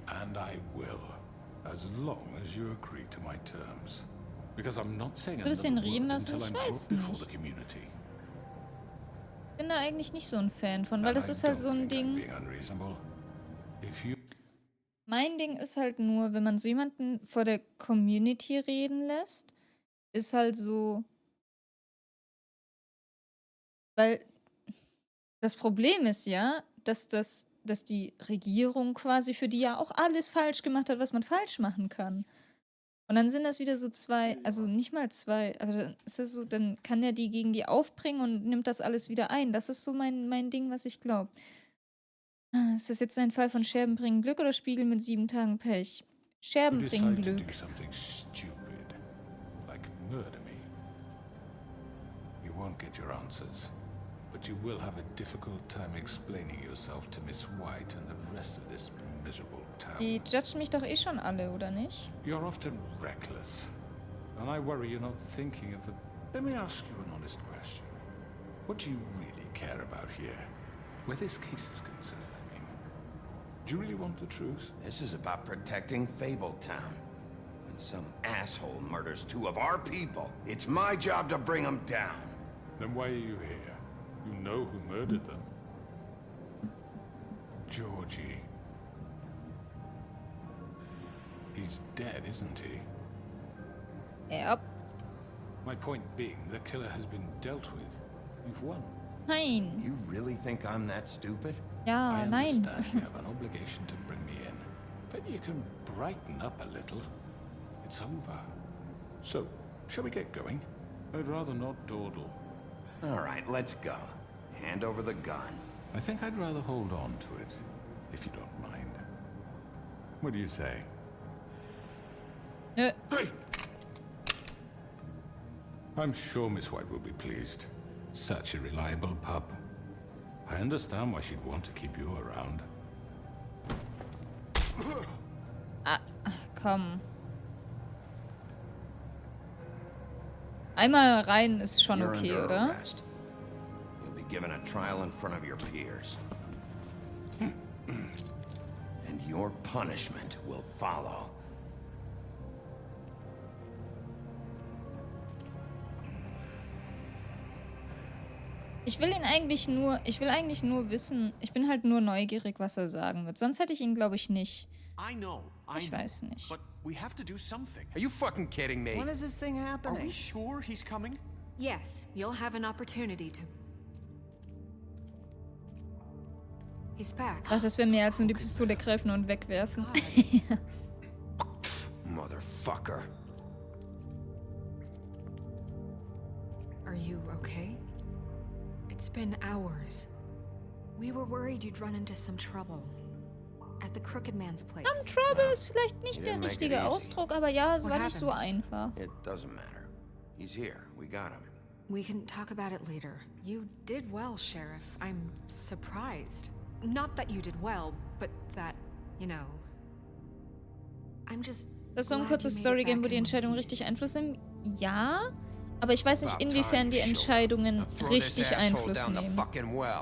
And I will, as long as you agree to my terms. Because I'm not saying Würdest du another ihn reden word lassen? until Ich I'm weiß brought before nicht. the community. Ich bin da eigentlich nicht so ein Fan von, weil And das I ist halt don't so ein think I'm Ding. being unreasonable. If you Mein Ding ist halt nur, wenn man so jemanden vor der Community reden lässt, ist halt so. Weil das Problem ist ja, dass die Regierung quasi für die ja auch alles falsch gemacht hat, was man falsch machen kann. Und dann sind das wieder so zwei, also nicht mal zwei, aber dann ist das so, dann kann er die gegen die aufbringen und nimmt das alles wieder ein. Das ist so mein Ding, was ich glaube. Ist das jetzt ein Fall von Scherben bringen Glück oder Spiegel mit 7 Tagen Pech? Scherben you bringen decide to Glück. do something stupid, like murder me, you won't get your answers. But you will have a difficult time explaining yourself to Miss White and the rest of this miserable town. Die judgen mich doch eh schon alle, oder nicht? You're often reckless, and I worry you're not thinking of the... Let me ask you an honest question. What do you really care about here? Where this case is concerned, I mean. Do you really want the truth? This is about protecting Fabletown. When some asshole murders 2 of our people, it's my job to bring them down. Then why are you here? You know who murdered them. Georgie. He's dead, isn't he? Ja. My point being, the killer has been dealt with. You've won. Nein. You really think I'm that stupid? Ja, I nein. understand you have an obligation to bring me in, but you can brighten up a little. It's over. So, shall we get going? I'd rather not dawdle. All right, let's go. Hand over the gun. I think I'd rather hold on to it, if you don't mind. What do you say? Nö. Hey! I'm sure Miss White will be pleased. Such a reliable pup. I understand why she'd want to keep you around. Ach, komm. Einmal rein ist schon You're okay, under oder? arrest. You'll be given a trial in front of your peers. And your punishment will follow. Ich will eigentlich nur wissen, ich bin halt nur neugierig, was er sagen wird. Sonst hätte ich ihn, glaube ich, nicht. Ich weiß nicht. But we have to do something. Are you fucking kidding me? When is this thing Are happening? we sure he's coming? Yes, you'll have an opportunity to. He's back. Ich dachte, das wäre mehr als nur die Pistole greifen und wegwerfen. Motherfucker. Are you okay? It's been hours. We were worried you'd run into some trouble. At the Crooked Man's place. Some Trouble ist vielleicht nicht der didn't make it richtige easy. Ausdruck, aber ja, es What war nicht so einfach. It doesn't matter. He's here. We got him. We can talk about it later. You did well, Sheriff. I'm surprised. Not that you did well, but that, you know. I'm just. Das ist so ein glad kurzes you made it Story-Game, wo back die in one Entscheidungen piece. richtig Einfluss nehmen. Ja, aber ich weiß nicht, inwiefern die Entscheidungen richtig Einfluss nehmen.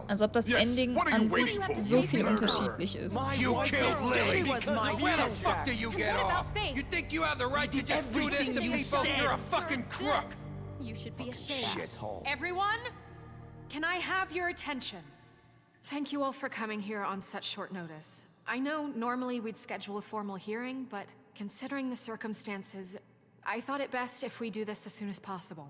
Also ob das Ending an sich so viel unterschiedlich ist. You killed Lily! was my Where the sister. fuck do you get off? You think you have the right to just do this to people? You're a fucking crook! You should be ashamed. Shithole. Everyone, can I have your attention? Thank you all for coming here on such short notice. I know normally we'd schedule a formal hearing, but considering the circumstances, I thought it best if we do this as soon as possible.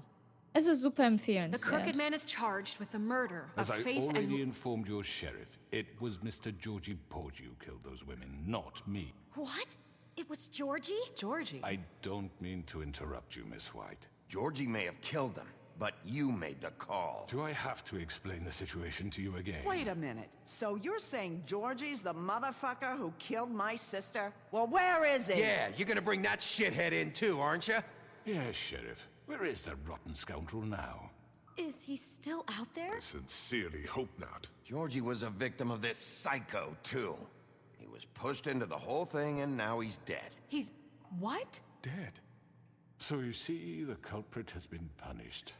Es ist super The Crooked empfehlenswert. Man is charged with the murder As of I Faith already and... informed your sheriff, it was Mr. Georgie Porgy who killed those women, not me. What? It was Georgie? Georgie? I don't mean to interrupt you, Miss White. Georgie may have killed them, but you made the call. Do I have to explain the situation to you again? Wait a minute. So you're saying Georgie's the motherfucker who killed my sister? Well, where is he? Yeah, you're gonna bring that shithead in too, aren't you? Yes, Sheriff. Where is that rotten scoundrel now? Is he still out there? I sincerely hope not. Georgie was a victim of this psycho, too. He was pushed into the whole thing, and now he's dead. He's... what? Dead. So you see, the culprit has been punished.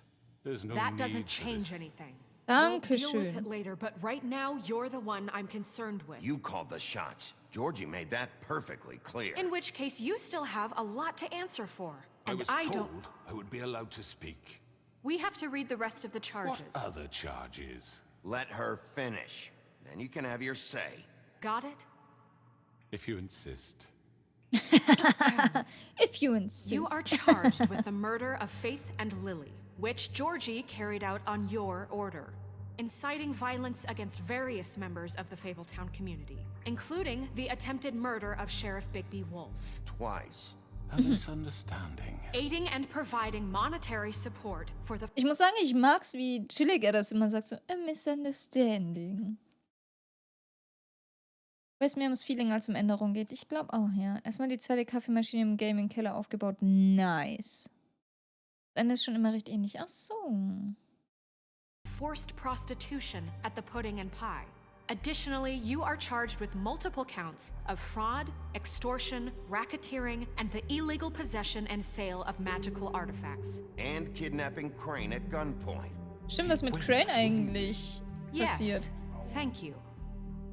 There's no That need doesn't for change this. anything. We'll deal with it Dankeschön. later, but right now, you're the one I'm concerned with. You called the shots. Georgie made that perfectly clear. In which case, you still have a lot to answer for. I And was I told don't... I would be allowed to speak. We have to read the rest of the charges. What other charges? Let her finish. Then you can have your say. Got it? If you insist. If you insist. You are charged with the murder of Faith and Lily, which Georgie carried out on your order, inciting violence against various members of the Fabletown community, including the attempted murder of Sheriff Bigby Wolf. Twice. A misunderstanding. Aiding and providing monetary support for the... Ich muss sagen, ich mag's, wie chillig das immer sagt, so a misunderstanding. Weil es mehr ums Feeling als um Änderung geht. Ich glaube auch, ja. Erstmal die zweite Kaffeemaschine im Gaming-Keller aufgebaut. Nice. Das Ende ist schon immer recht ähnlich. Ach so. forced prostitution at the Pudding and Pie. Additionally, you are charged with multiple counts of fraud, extortion, racketeering, and the illegal possession and sale of magical artifacts. And kidnapping Crane at gunpoint. Stimmt, was mit Crane eigentlich passiert? Yes, thank you.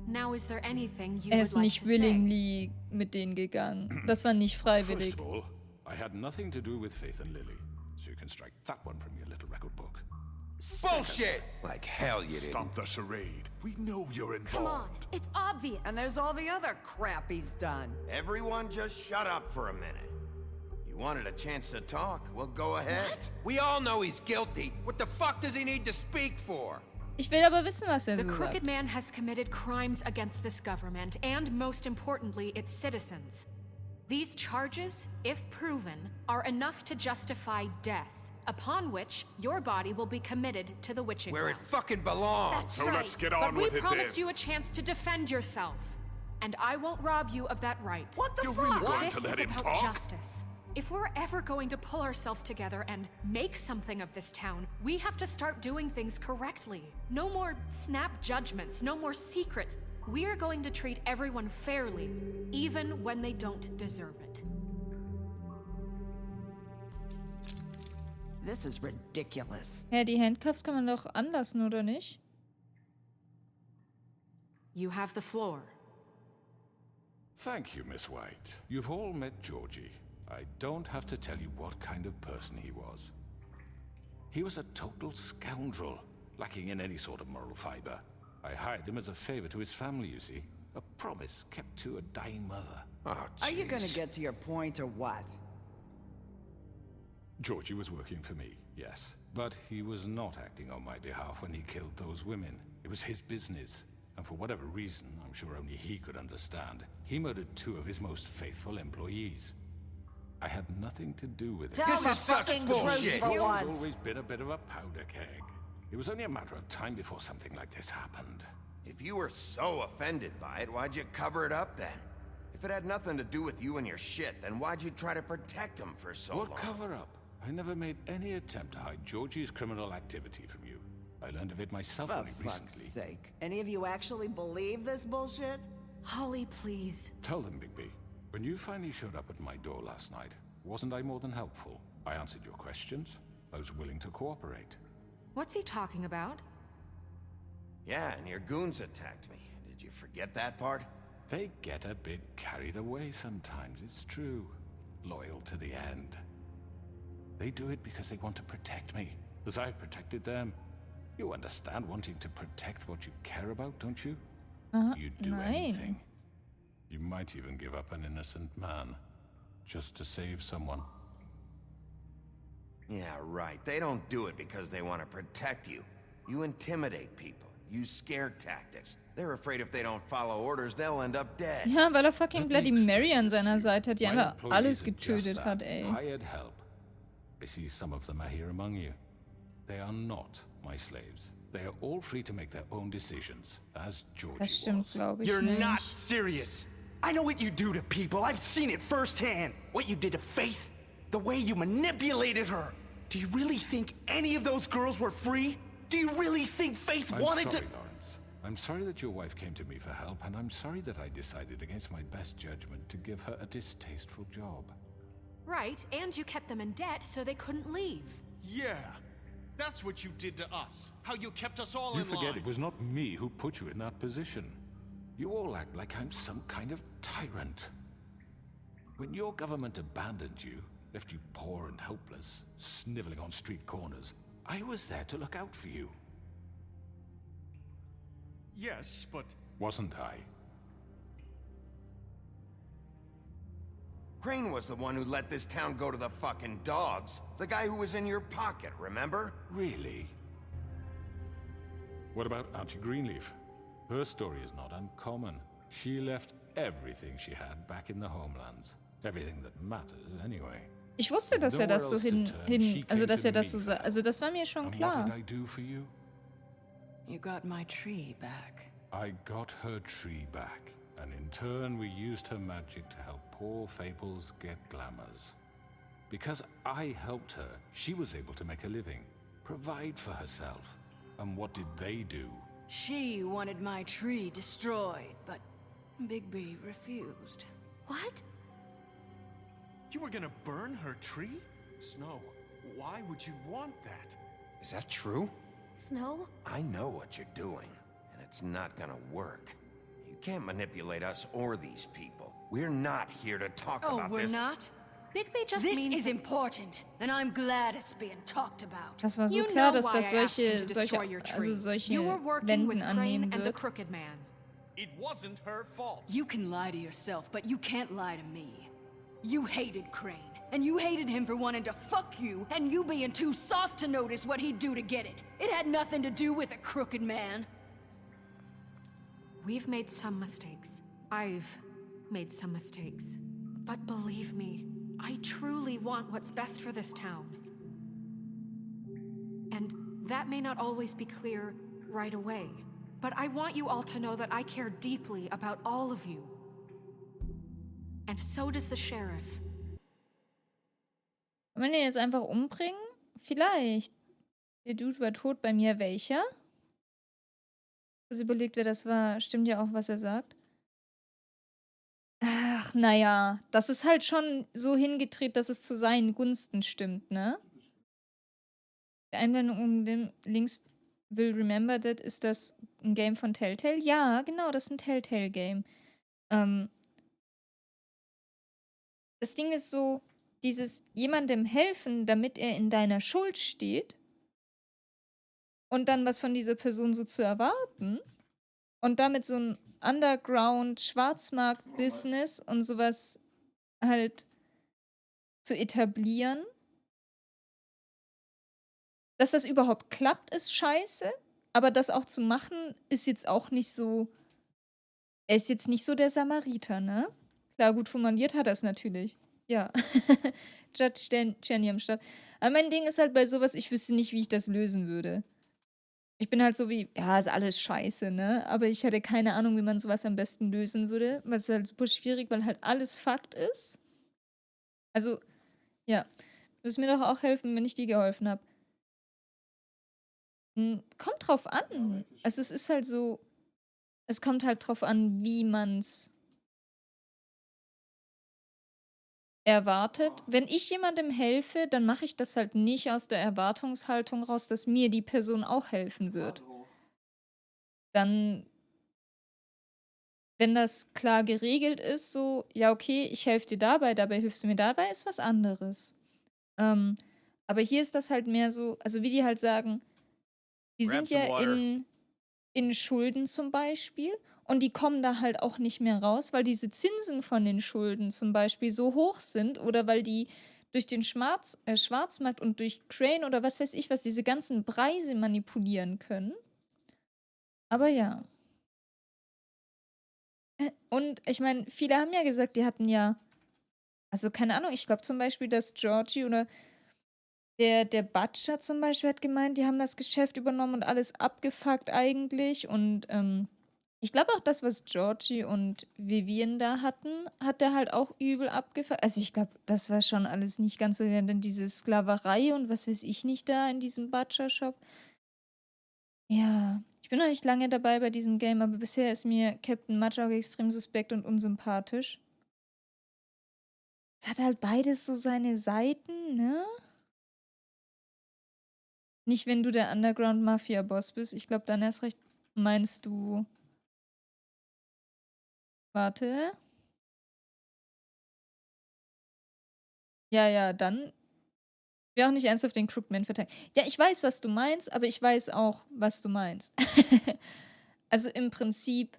Now, is there anything you Er would ist like nicht to say? willingly mit denen gegangen. Das war nicht freiwillig. First of all, I had nothing to do with Faith and Lily, so you can strike that one from your little record book. Bullshit! Like hell you didn't. Stop the charade. We know you're involved. Come on, it's obvious. And there's all the other crap he's done. Everyone just shut up for a minute. You wanted a chance to talk, well go ahead. What? We all know he's guilty. What the fuck does he need to speak for? Ich will aber wissen, was er The so Crooked sagt. Man has committed crimes against this government and, most importantly, its citizens. These charges, if proven, are enough to justify death, upon which your body will be committed to the witching Where it well. fucking belongs. That's So right. let's get But on we with it promised then. you a chance to defend yourself, and I won't rob you of that right. What the You're fuck? really going This to let is him about talk? justice. If we're ever going to pull ourselves together and make something of this town, we have to start doing things correctly. No more snap judgments, no more secrets. We are going to treat everyone fairly, even when they don't deserve it. This is ridiculous. Ja, die Handcuffs kann man doch anlassen, oder nicht? You have the floor. Thank you, Miss White. You've all met Georgie. I don't have to tell you what kind of person he was. He was a total scoundrel, lacking in any sort of moral fiber. I hired him as a favor to his family, you see. A promise kept to a dying mother. Oh, Are you gonna jeez. get to your point or what? Georgie was working for me, yes. But he was not acting on my behalf when he killed those women. It was his business. And for whatever reason, I'm sure only he could understand, he murdered 2 of his most faithful employees. I had nothing to do with it. Tell This the is such fucking bullshit. truth for He's once. always been a bit of a powder keg. It was only a matter of time before something like this happened. If you were so offended by it, why'd you cover it up then? If it had nothing to do with you and your shit, then why'd you try to protect him for so What long? cover up? I never made any attempt to hide Georgie's criminal activity from you. I learned of it myself For only fuck's recently. sake. Any of you actually believe this bullshit? Holly, please. Tell them, Bigby. When you finally showed up at my door last night, wasn't I more than helpful? I answered your questions. I was willing to cooperate. What's he talking about? Yeah, and your goons attacked me. Did you forget that part? They get a bit carried away sometimes, it's true. Loyal to the end. They do it because they want to protect me, as I protected them. You understand wanting to protect what you care about, don't you? You'd do nein. anything. You might even give up an innocent man, just to save someone. Yeah, right. They don't do it because they want to protect you. You intimidate people. Use scare tactics. They're afraid if they don't follow orders, they'll end up dead. Ja, weil er fucking Let Bloody me Mary an explain seiner this to you. Seite hat, die My einfach employees alles are just getötet that, hat, ey. hired help. I see some of them are here among you. They are not my slaves. They are all free to make their own decisions, as Georgie Das stimmt, was. glaube ich You're nicht. not serious. I know what you do to people. I've seen it firsthand. What you did to Faith, the way you manipulated her. Do you really think any of those girls were free? Do you really think Faith I'm wanted sorry, to... Lawrence. I'm sorry that your wife came to me for help, and I'm sorry that I decided against my best judgment to give her a distasteful job. Right, and you kept them in debt so they couldn't leave. Yeah. That's what you did to us. How you kept us all You in forget line. it was not me who put you in that position. You all act like I'm some kind of tyrant. When your government abandoned you, left you poor and helpless, sniveling on street corners, I was there to look out for you. Yes, but... Wasn't I? Crane was the one who let this town go to the fucking dogs. The guy who was in your pocket, remember? Really? What about Auntie Greenleaf? Her story is not uncommon. She left everything she had back in the homelands. Everything that matters, anyway. Ich wusste, dass er das so also dass er das so, also das war mir schon And klar. what did I do for you? You got my tree back. I got her tree back, and in turn we used her magic to help poor Fables get glamours. Because I helped her, she was able to make a living, provide for herself. And what did they do? She wanted my tree destroyed, but Bigby refused. What? You were gonna burn her tree? Snow, why would you want that? Is that true? Snow? I know what you're doing, and it's not gonna work. You can't manipulate us or these people. We're not here to talk Oh, about we're this. not? Bigby just This means is important, and I'm glad it's being talked about. Das war so You klar, know dass why das I asked him to solche, destroy your also tree. solche You were working Wenden with Crane annehmen and the wird. Crooked Man. It wasn't her fault. You can lie to yourself, but you can't lie to me. You hated Crane, and you hated him for wanting to fuck you, and you being too soft to notice what he'd do to get it. It had nothing to do with a crooked man. We've made some mistakes. I've made some mistakes. But believe me, I truly want what's best for this town. And that may not always be clear right away. But I want you all to know that I care deeply about all of you. And so does the sheriff. Kann man den jetzt einfach umbringen? Vielleicht. Der Dude war tot, bei mir welcher? Also überlegt, wer das war. Stimmt ja auch, was er sagt. Ach, naja. Das ist halt schon so hingedreht, dass es zu seinen Gunsten stimmt, ne? Die Einblendung um den links will remember that, ist das ein Game von Telltale? Ja, genau, das ist ein Telltale-Game. Das Ding ist so, dieses jemandem helfen, damit er in deiner Schuld steht und dann was von dieser Person so zu erwarten und damit so ein Underground-Schwarzmarkt-Business und sowas halt zu etablieren. Dass das überhaupt klappt, ist scheiße, aber das auch zu machen, ist jetzt auch nicht so, er ist jetzt nicht so der Samariter, ne? Klar, gut formuliert hat er es natürlich. Ja. Judge Jenny am Start. Aber mein Ding ist halt bei sowas, ich wüsste nicht, wie ich das lösen würde. Ich bin halt so wie, ja, ist alles scheiße, ne? Aber ich hätte keine Ahnung, wie man sowas am besten lösen würde. Was ist halt super schwierig, weil halt alles Fakt ist. Also, ja. Du wirst mir doch auch helfen, wenn ich dir geholfen habe. Kommt drauf an. Also es ist halt so, es kommt halt drauf an, wie man's erwartet. Wenn ich jemandem helfe, dann mache ich das halt nicht aus der Erwartungshaltung raus, dass mir die Person auch helfen wird. Dann, wenn das klar geregelt ist, so, ja, okay, ich helfe dir dabei hilfst du mir dabei, ist was anderes. Aber hier ist das halt mehr so, also wie die halt sagen, die sind ja in Schulden zum Beispiel und die kommen da halt auch nicht mehr raus, weil diese Zinsen von den Schulden zum Beispiel so hoch sind oder weil die durch den Schwarzmarkt und durch Crane oder was weiß ich was, diese ganzen Preise manipulieren können. Aber ja. Und ich meine, viele haben ja gesagt, die hatten ja, also keine Ahnung, ich glaube zum Beispiel, dass Georgie oder Der Butcher zum Beispiel hat gemeint, die haben das Geschäft übernommen und alles abgefuckt eigentlich. Und ich glaube auch das, was Georgie und Vivian da hatten, hat der halt auch übel abgefuckt. Also ich glaube, das war schon alles nicht ganz so, denn diese Sklaverei und was weiß ich nicht da in diesem Butcher-Shop. Ja, ich bin noch nicht lange dabei bei diesem Game, aber bisher ist mir Captain Mudge extrem suspekt und unsympathisch. Es hat halt beides so seine Seiten, ne? Nicht, wenn du der Underground-Mafia-Boss bist. Ich glaube, dann erst recht meinst du... Warte. Ja, dann... Ich will auch nicht ernsthaft den Crookman verteidigen. Ja, ich weiß, was du meinst, aber ich weiß auch, was du meinst. Also im Prinzip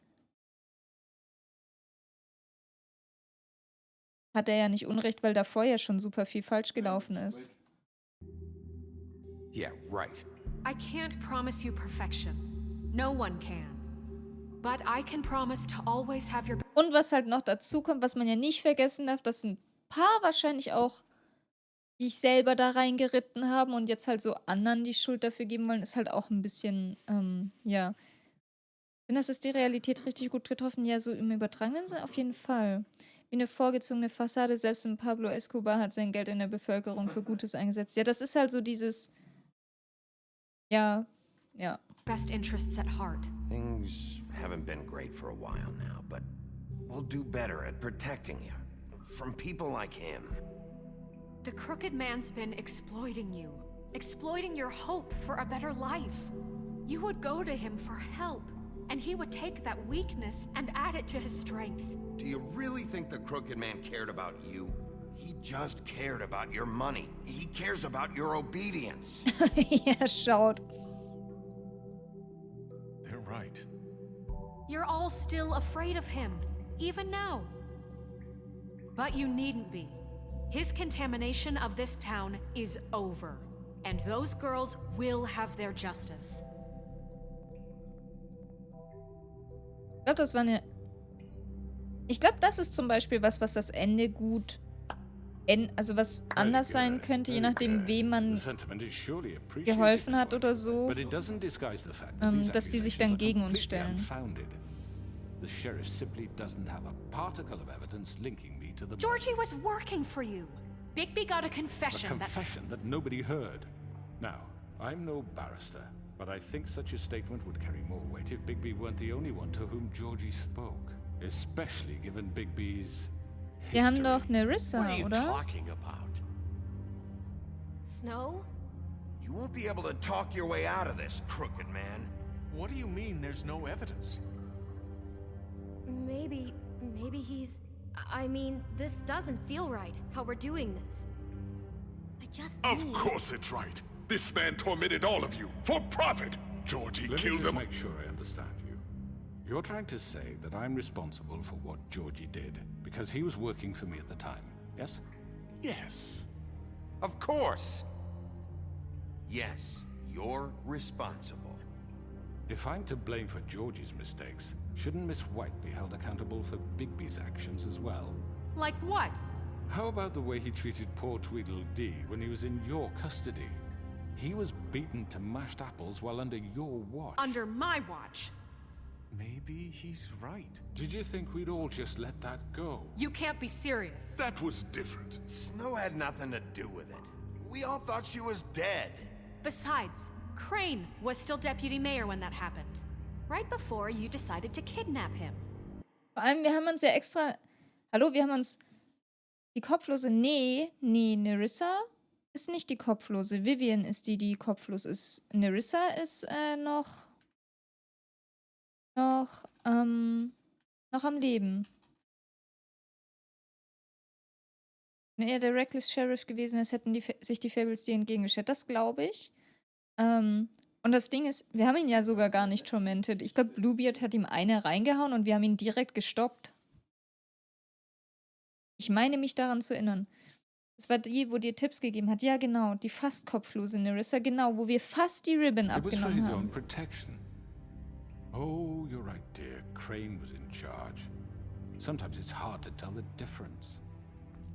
hat er ja nicht Unrecht, weil davor ja schon super viel falsch gelaufen ist. Yeah, right. I can't promise you perfection. No one can. But I can promise to always have your... Und was halt noch dazu kommt, was man ja nicht vergessen darf, dass ein paar wahrscheinlich auch sich selber da reingeritten haben und jetzt halt so anderen die Schuld dafür geben wollen, ist halt auch ein bisschen, ja. Ich finde, das ist die Realität richtig gut getroffen. Ja, so im übertragenen Sinne auf jeden Fall. Wie eine vorgezogene Fassade, selbst ein Pablo Escobar hat sein Geld in der Bevölkerung für Gutes eingesetzt. Ja, das ist halt so dieses, ja. Best interests at heart. Things haven't been great for a while now, but we'll do better at protecting you from people like him. The crooked man's been exploiting you. Exploiting your hope for a better life. You would go to him for help, and he would take that weakness and add it to his strength. Do you really think the crooked man cared about you? He just cared about your money. He cares about your obedience. Ja, schaut. They're right. You're all still afraid of him, even now. But you needn't be. His contamination of this town is over, and those girls will have their justice. Ich glaube, das war eine... Ich glaube, das ist zum Beispiel was das Ende gut... Also was anders sein könnte, je nachdem, wem man geholfen hat oder so, dass die sich dann gegen uns stellen. Georgie was working for you. Bigby got a confession. A confession that nobody heard. Now, I'm no barrister, but I think such a statement would carry more weight if Bigby weren't the only one to whom Georgie spoke, especially given Bigby's history. Wir haben doch Nerissa, What are you oder? talking about? Snow? You won't be able to talk your way out of this, crooked man. What do you mean there's no evidence? Maybe he's... I mean, this doesn't feel right, how we're doing this. I just Of need... course it's right. This man tormented all of you for profit. Georgie killed them. Let me just make sure I understand you. You're trying to say that I'm responsible for what Georgie did because he was working for me at the time, yes? Yes. Of course. Yes, you're responsible. If I'm to blame for Georgie's mistakes, shouldn't Miss White be held accountable for Bigby's actions as well? Like what? How about the way he treated poor Tweedledee when he was in your custody? He was beaten to mashed apples while under your watch. Under my watch. Maybe he's right. Did you think we'd all just let that go? You can't be serious. That was different. Snow had nothing to do with it. We all thought she was dead. Besides, Crane was still deputy mayor when that happened. Right before you decided to kidnap him. Vor allem, wir haben uns ja extra... Hallo, wir haben uns... Die Kopflose... Nee, Nerissa ist nicht die Kopflose. Vivian ist die kopflos ist. Nerissa ist noch am Leben. Wenn er der Reckless Sheriff gewesen wäre, hätten sich die Fables dir entgegengestellt. Das glaube ich. Und das Ding ist, wir haben ihn ja sogar gar nicht tormented. Ich glaube, Bluebeard hat ihm eine reingehauen und wir haben ihn direkt gestoppt. Ich meine mich daran zu erinnern. Das war die, wo dir Tipps gegeben hat. Ja, genau, die fast kopflose Nerissa, genau, wo wir fast die Ribbon abgenommen haben. Protection. Oh, you're right, dear. Crane was in charge. Sometimes it's hard to tell the difference.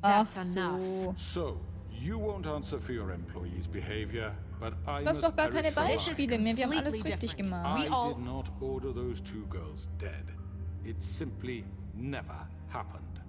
That's enough. So, You won't answer for your employees' behavior, but I Du hast must doch gar keine perish for Beispiele mehr. Wir haben alles completely richtig different. gemacht. I did not order those 2 girls dead. It simply never happened.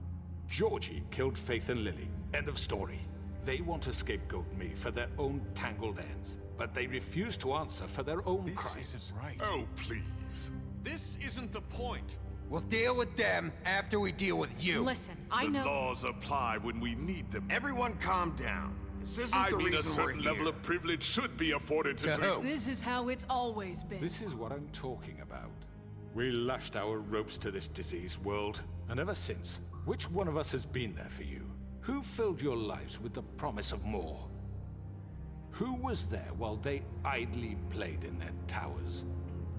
Georgie killed Faith and Lily. End of story. They want to scapegoat me for their own tangled ends, but they refuse to answer for their own crimes. This isn't right. Oh, please. This isn't the point. We'll deal with them after we deal with you. Listen, I The know. laws apply when we need them. Everyone calm down. This isn't I the mean, a reason we're certain here. level of privilege should be afforded to... To who? This is how it's always been. This is what I'm talking about. We lashed our ropes to this diseased world, and ever since, which one of us has been there for you? Who filled your lives with the promise of more? Who was there while they idly played in their towers,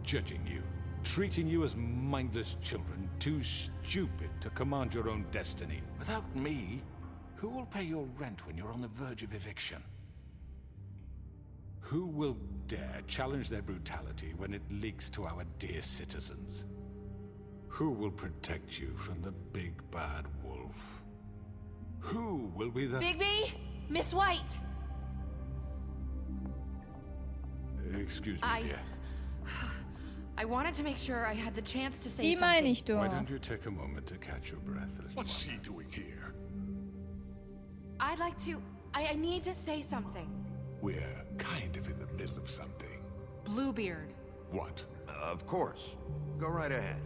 judging you, treating you as mindless children, too stupid to command your own destiny? Without me, who will pay your rent when you're on the verge of eviction? Who will dare challenge their brutality when it leaks to our dear citizens? Who will protect you from the big bad wolf? Who will be the... Bigby! Miss White! Excuse me, dear. I wanted to make sure I had the chance to say Die meine ich Why doch. don't you take a moment to catch your breath, little What's one? she doing here? I'd like to... I need to say something. We're kind of in the middle of something. Bluebeard. What? Of course. Go right ahead.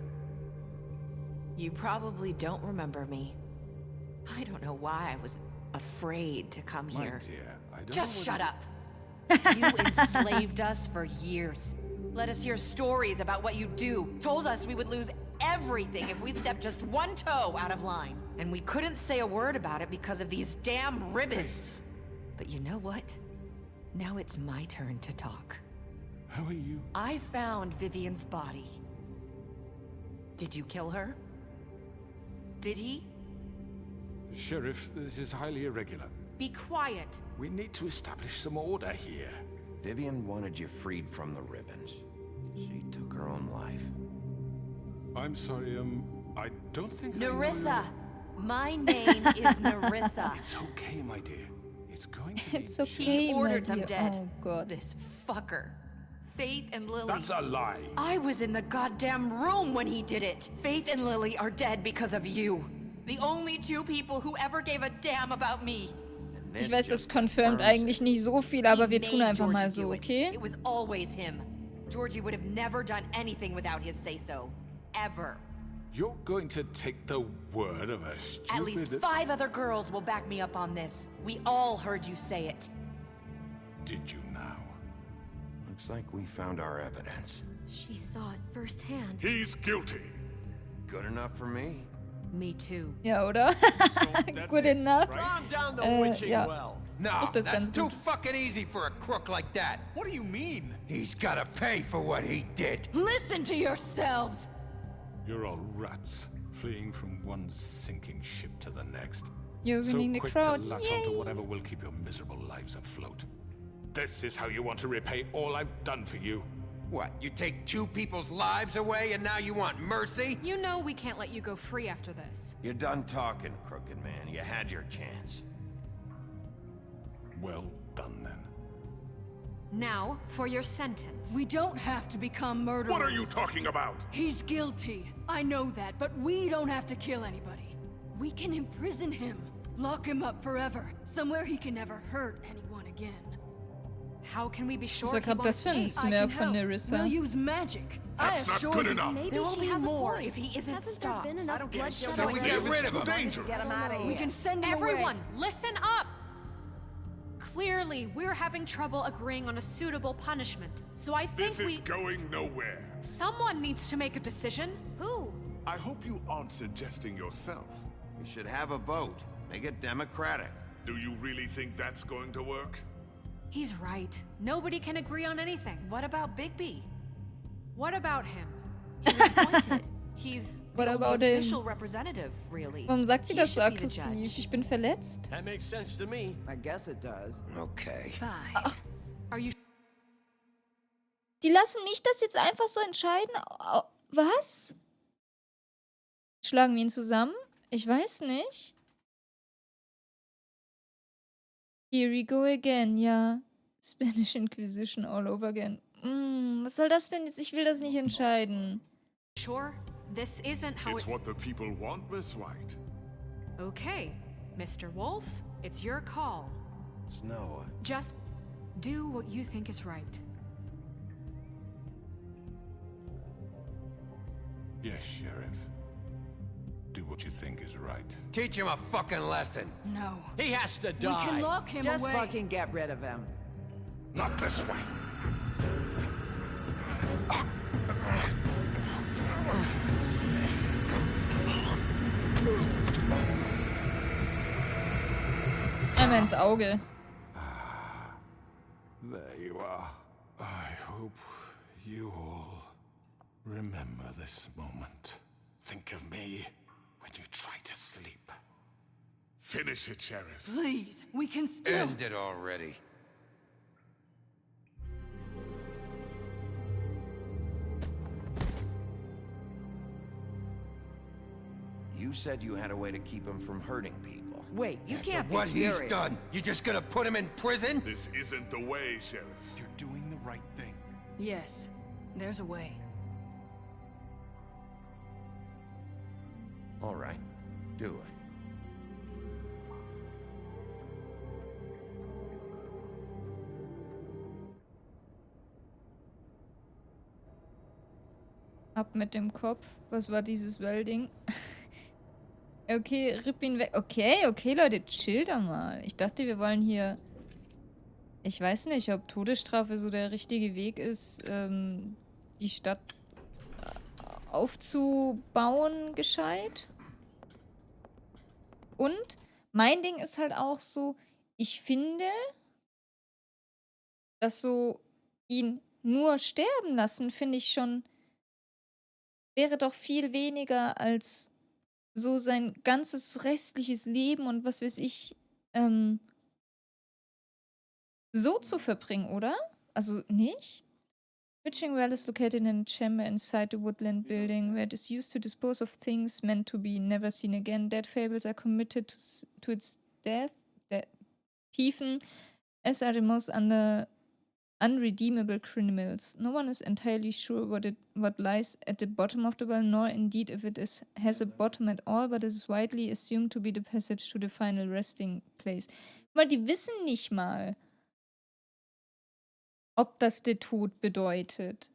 You probably don't remember me. I don't know why I was afraid to come My here. dear, I don't Just know shut what up. You enslaved us for years. Let us hear stories about what you do. Told us we would lose everything if we stepped just one toe out of line. And we couldn't say a word about it because of these damn ribbons. But you know what? Now it's my turn to talk. How are you? I found Vivian's body. Did you kill her? Did he? Sheriff, this is highly irregular. Be quiet. We need to establish some order here. Vivian wanted you freed from the ribbons. She took her own life. I'm sorry, I don't think Nerissa! My name is Nerissa. It's okay, my dear. It's going to be... It's okay, He ordered my them dear. dead. Oh God. This fucker. Faith and Lily. That's a lie. I was in the goddamn room when he did it. Faith and Lily are dead because of you. The only 2 people who ever gave a damn about me. Ich weiß, das confirmt eigentlich nicht so viel, aber wir tun einfach mal so, okay? It was always him. Georgie would have never done anything without his say-so. Ever. You're going to take the word of a stupid... At least 5 other girls will back me up on this. We all heard you say it. Did you now? Looks like we found our evidence. She saw it firsthand. He's guilty. Good enough for me. Me too. Ja, oder? Good enough. Calm down the witching ja. well. No, Doch, das ist that's ganz too gut. fucking easy for a crook like that. What do you mean? He's gotta pay for what he did. Listen to yourselves! You're all rats, fleeing from one sinking ship to the next. You're So winning the quick crowd. to latch Yay! onto whatever will keep your miserable lives afloat. This is how you want to repay all I've done for you? What, you take 2 people's lives away and now you want mercy? You know we can't let you go free after this. You're done talking, crooked man. You had your chance. Well done, then. Now, for your sentence. We don't have to become murderers. What are you talking about? He's guilty. I know that, but we don't have to kill anybody. We can imprison him. Lock him up forever. Somewhere he can never hurt anyone again. How can we be sure Was war he gerade won't das für ein stay? I can Smirk von help. Nerissa? We'll use magic. That's not good enough. Maybe There will she be has more a point. if he isn't Hasn't stopped. there been enough bloodshed So we already? get rid It's of too him. dangerous. Get him out of here. We can send him Everyone, away. listen up! Clearly, we're having trouble agreeing on a suitable punishment. So I think This is going nowhere. someone needs to make a decision. Who? I hope you aren't suggesting yourself. We should have a vote. Make it democratic. Do you really think that's going to work? He's right. Nobody can agree on anything. What about Bigby? What about him? He was appointed. He's What the about only him? official representative, really. Warum sagt sie He das so should be the aggressiv? judge. Ich bin verletzt. That makes sense to me. I guess it does. Okay. Fine. Are you Die lassen mich das jetzt einfach so entscheiden? Was? Schlagen wir ihn zusammen? Ich weiß nicht. Here we go again, ja. Spanish Inquisition all over again. Was soll das denn jetzt? Ich will das nicht entscheiden. Sure, this isn't how It's what the people want, Miss White. Okay, Mr. Wolf, it's your call. Snow. Just do what you think is right. Yes, Sheriff. Do what you think is right. Teach him a fucking lesson. No. He has to We die. can lock him Just away. fucking get rid of him. Not this way. Einmal ins Auge. There you are. I hope you all remember this moment. Think of me when you try to sleep. Finish it, Sheriff. Please, we can still. End it already. You said you had a way to keep him from hurting people. Wait, you After can't be what serious. he's done, you just gonna put him in prison? This isn't the way, Sheriff. You're doing the right thing. Yes, there's a way. All right, do it. Ab mit dem Kopf. Was war dieses Welding? Okay, ripp ihn weg. Okay, Leute, chill da mal. Ich dachte, wir wollen hier... Ich weiß nicht, ob Todesstrafe so der richtige Weg ist, die Stadt aufzubauen gescheit. Und mein Ding ist halt auch so, ich finde, dass so ihn nur sterben lassen, finde ich schon, wäre doch viel weniger als so sein ganzes restliches Leben und was weiß ich, so zu verbringen, oder? Also nicht? Witching Well is located in a chamber inside the woodland building where it is used to dispose of things meant to be never seen again. Dead fables are committed to its death, Tiefen, as are the most unredeemable criminals. No one is entirely sure what lies at the bottom of the well, nor indeed if it has a bottom at all, but it is widely assumed to be the passage to the final resting place. Weil die wissen nicht mal, ob das der Tod bedeutet.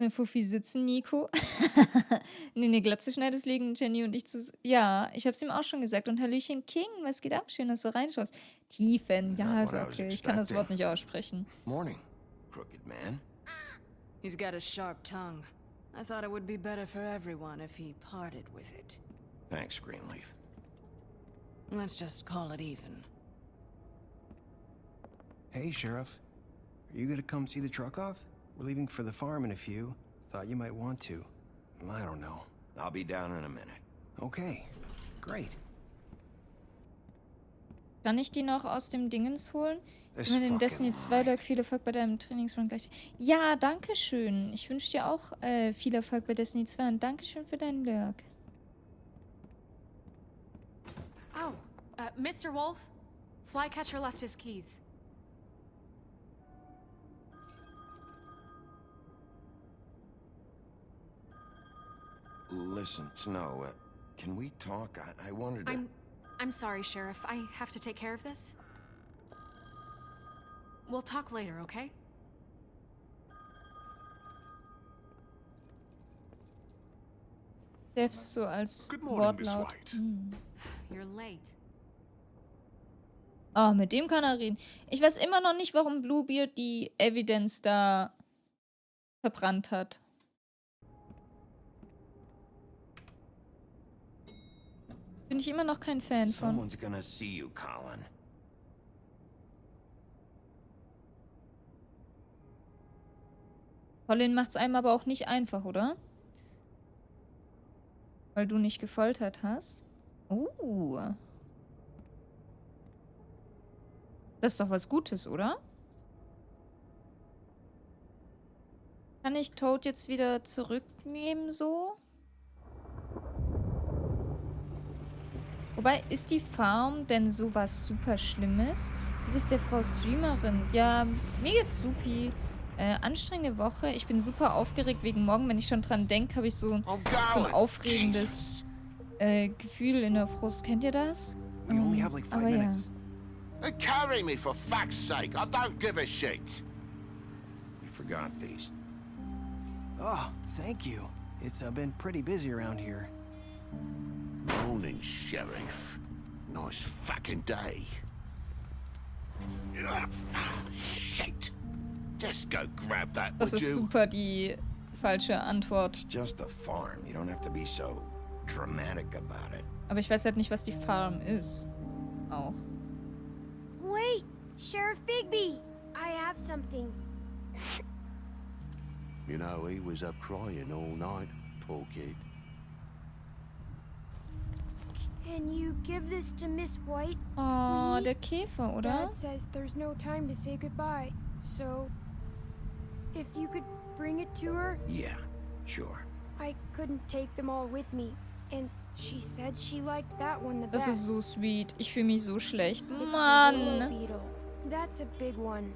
Fuffi sitzen, Nico. Nee, Glatze schneides legen Jenny und ich zu... Ja, ich hab's ihm auch schon gesagt. Und Hallöchen King, was geht ab? Schön, dass du reinschaust. Tiefen, ja, ist okay. Ich kann das Wort nicht aussprechen. Morning, crooked man. He's got a sharp tongue. I thought it would be better for everyone if he parted with it. Thanks, Greenleaf. Let's just call it even. Hey, Sheriff. Are you gonna come see the truck off? We're leaving for the farm in a few. Thought you might want to. I don't know. I'll be down in a minute. Okay, great. Kann ich die noch aus dem Dingens holen? This Immer den fucking Destiny 2 Lag, viel Erfolg bei deinem Trainingsrun gleich. Ja, danke schön. Ich wünsche dir auch viel Erfolg bei Destiny 2 und danke schön für deinen Lurk. Oh, Mr. Wolf? Flycatcher left his keys. Listen, Snow, can we talk? I wanted to... I'm sorry, Sheriff. I have to take care of this. We'll talk later, okay? Selbst so als Good morning, Miss Wortlaut. White. You're late. Ah, mit dem kann er reden. Ich weiß immer noch nicht, warum Bluebeard die Evidence da verbrannt hat. Bin ich immer noch kein Fan von. Someone's gonna see you, Colin. Colin macht's einem aber auch nicht einfach, oder? Weil du nicht gefoltert hast. Das ist doch was Gutes, oder? Kann ich Toad jetzt wieder zurücknehmen so? Wobei, ist die Farm denn sowas super Schlimmes? Wie ist der Frau Streamerin? Ja, mir geht's supi. Anstrengende Woche. Ich bin super aufgeregt wegen morgen. Wenn ich schon dran denke, habe ich so ein aufregendes Gefühl in der Brust. Kennt ihr das? We only have like 5 Aber ja. minutes. Carry me for fuck's sake. I don't give a shit. You forgot these. Oh, thank you. It's been pretty busy around here. Morning, Sheriff. Nice fucking day. Shit. Just go grab that, Das would ist you? super die falsche Antwort. It's just a farm. You don't have to be so dramatic about it. Aber ich weiß halt nicht, was die Farm ist. Auch. Wait! Sheriff Bigby! I have something. You know, he was up crying all night, poor kid. Can you give this to Miss White? Oh, please? der Käfer, oder? Dad says there's no time to say goodbye, so if you could bring it to her. Yeah, sure. I couldn't take them all with me, and she said she liked that one the Das best. ist so sweet. Ich fühle mich so schlecht. It's the willow Mann! beetle. That's a big one.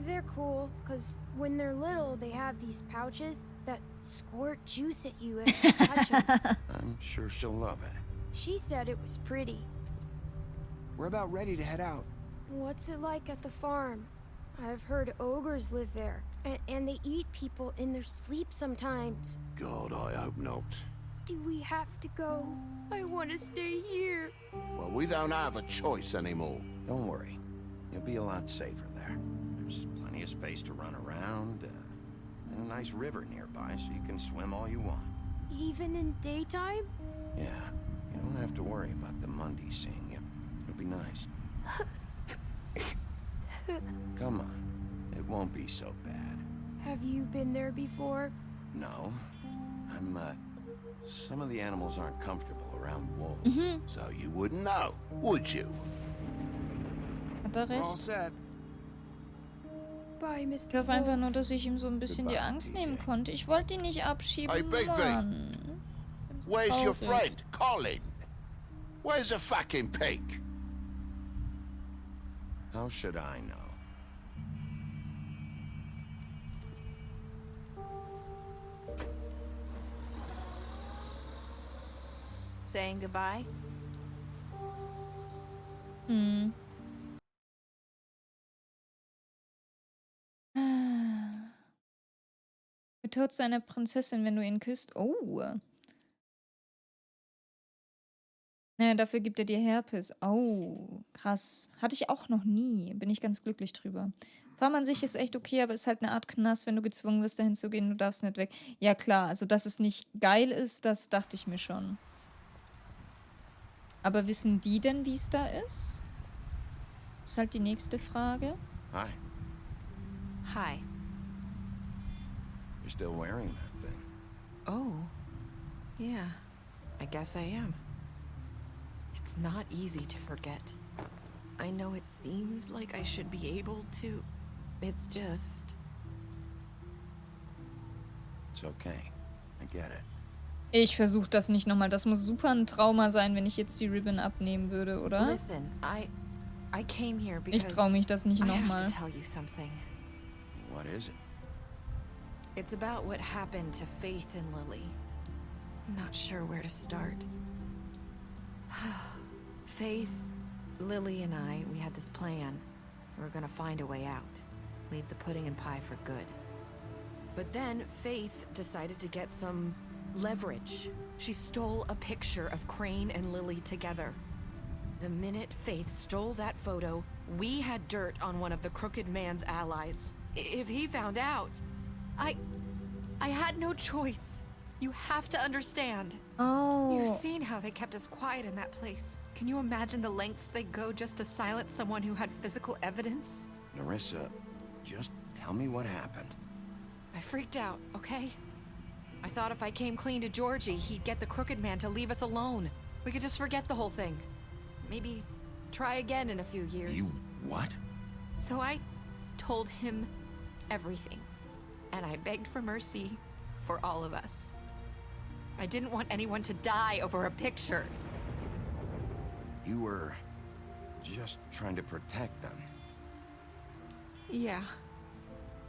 They're cool, because when they're little, they have these pouches that squirt juice at you if you touch them. I'm sure she'll love it. She said it was pretty. We're about ready to head out. What's it like at the farm? I've heard ogres live there, and they eat people in their sleep sometimes. God, I hope not. Do we have to go? I want to stay here. Well, we don't have a choice anymore. Don't worry. You'll be a lot safer there. There's plenty of space to run around, and a nice river nearby so you can swim all you want. Even in daytime? Yeah, you don't have to worry about the Mundy seeing you. It'll be nice. Come on. It won't be so bad. Have you been there before? No. Some of the animals aren't comfortable around wolves, so you wouldn't know, would you? Hat er We're all recht? set. Bye, Mr. Ich hoffe einfach Wolf. nur, dass ich ihm so ein bisschen die Goodbye, Angst DJ. nehmen konnte. Ich wollte ihn nicht abschieben, Hey, Bigby. Mann. Ich bin so Where's your traurig. friend, Colin? Where's the fucking pig? How should I know? Saying goodbye? Hm. Wird Tod zu einer Prinzessin, wenn du ihn küsst. Oh. Naja, dafür gibt er dir Herpes. Oh, krass. Hatte ich auch noch nie. Bin ich ganz glücklich drüber. Farm an sich ist echt okay, aber ist halt eine Art Knast, wenn du gezwungen wirst, dahin zu gehen. Du darfst nicht weg. Ja, klar. Also, dass es nicht geil ist, das dachte ich mir schon. Aber wissen die denn, wie es da ist? Ist halt die nächste Frage. Hi. Hi. You're still wearing that thing. Oh. Yeah. I guess I am. It's not easy to forget. I know it seems like I should be able to. It's just... It's okay. I get it. Ich versuche das nicht nochmal. Das muss super ein Trauma sein, wenn ich jetzt die Ribbon abnehmen würde, oder? Listen, I came here because Ich traue mich das nicht I nochmal. have to tell you something. What is it? It's about what happened to Faith and Lily. I'm not sure where to start. Faith, Lily, and I, we had this plan. We were gonna find a way out. Leave the pudding and pie for good. But then Faith decided to get some leverage. She stole a picture of Crane and Lily together. The minute Faith stole that photo, we had dirt on one of the Crooked Man's allies. If he found out, I had no choice. You have to understand. Oh. You've seen how they kept us quiet in that place. Can you imagine the lengths they go just to silence someone who had physical evidence? Narissa, just tell me what happened. I freaked out, okay? I thought if I came clean to Georgie, he'd get the Crooked Man to leave us alone. We could just forget the whole thing. Maybe try again in a few years. You what? So I told him everything. And I begged for mercy for all of us. I didn't want anyone to die over a picture. You were just trying to protect them. Yeah.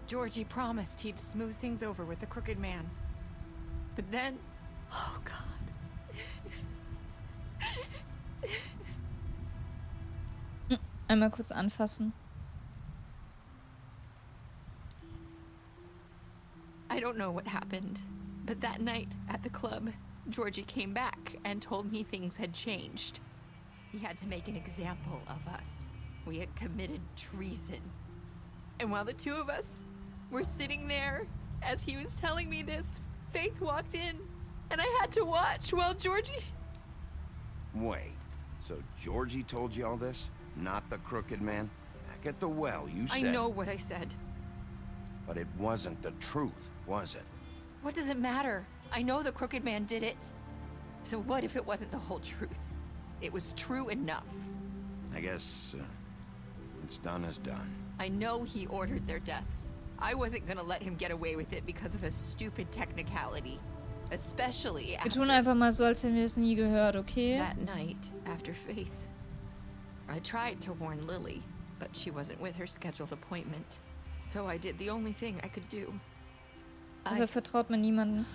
Georgie promised he'd smooth things over with the crooked man. But then... Oh, God. Einmal kurz anfassen. I don't know what happened, but that night at the club, Georgie came back and told me things had changed. He had to make an example of us. We had committed treason. And while the two of us were sitting there, as he was telling me this, Faith walked in, and I had to watch while Georgie... Wait, so Georgie told you all this? Not the crooked man? Back at the well, you said... I know what I said. But it wasn't the truth, was it? What does it matter? I know the crooked man did it. So what if it wasn't the whole truth? It was true enough. I guess what's done is done. I know he ordered their deaths. I wasn't gonna let him get away with it because of a stupid technicality. Especially Wir after tun einfach mal so, als hätten wir das nie gehört, okay? that night after Faith. I tried to warn Lily, but she wasn't with her scheduled appointment. So I did the only thing I could do. Also vertraut man niemanden.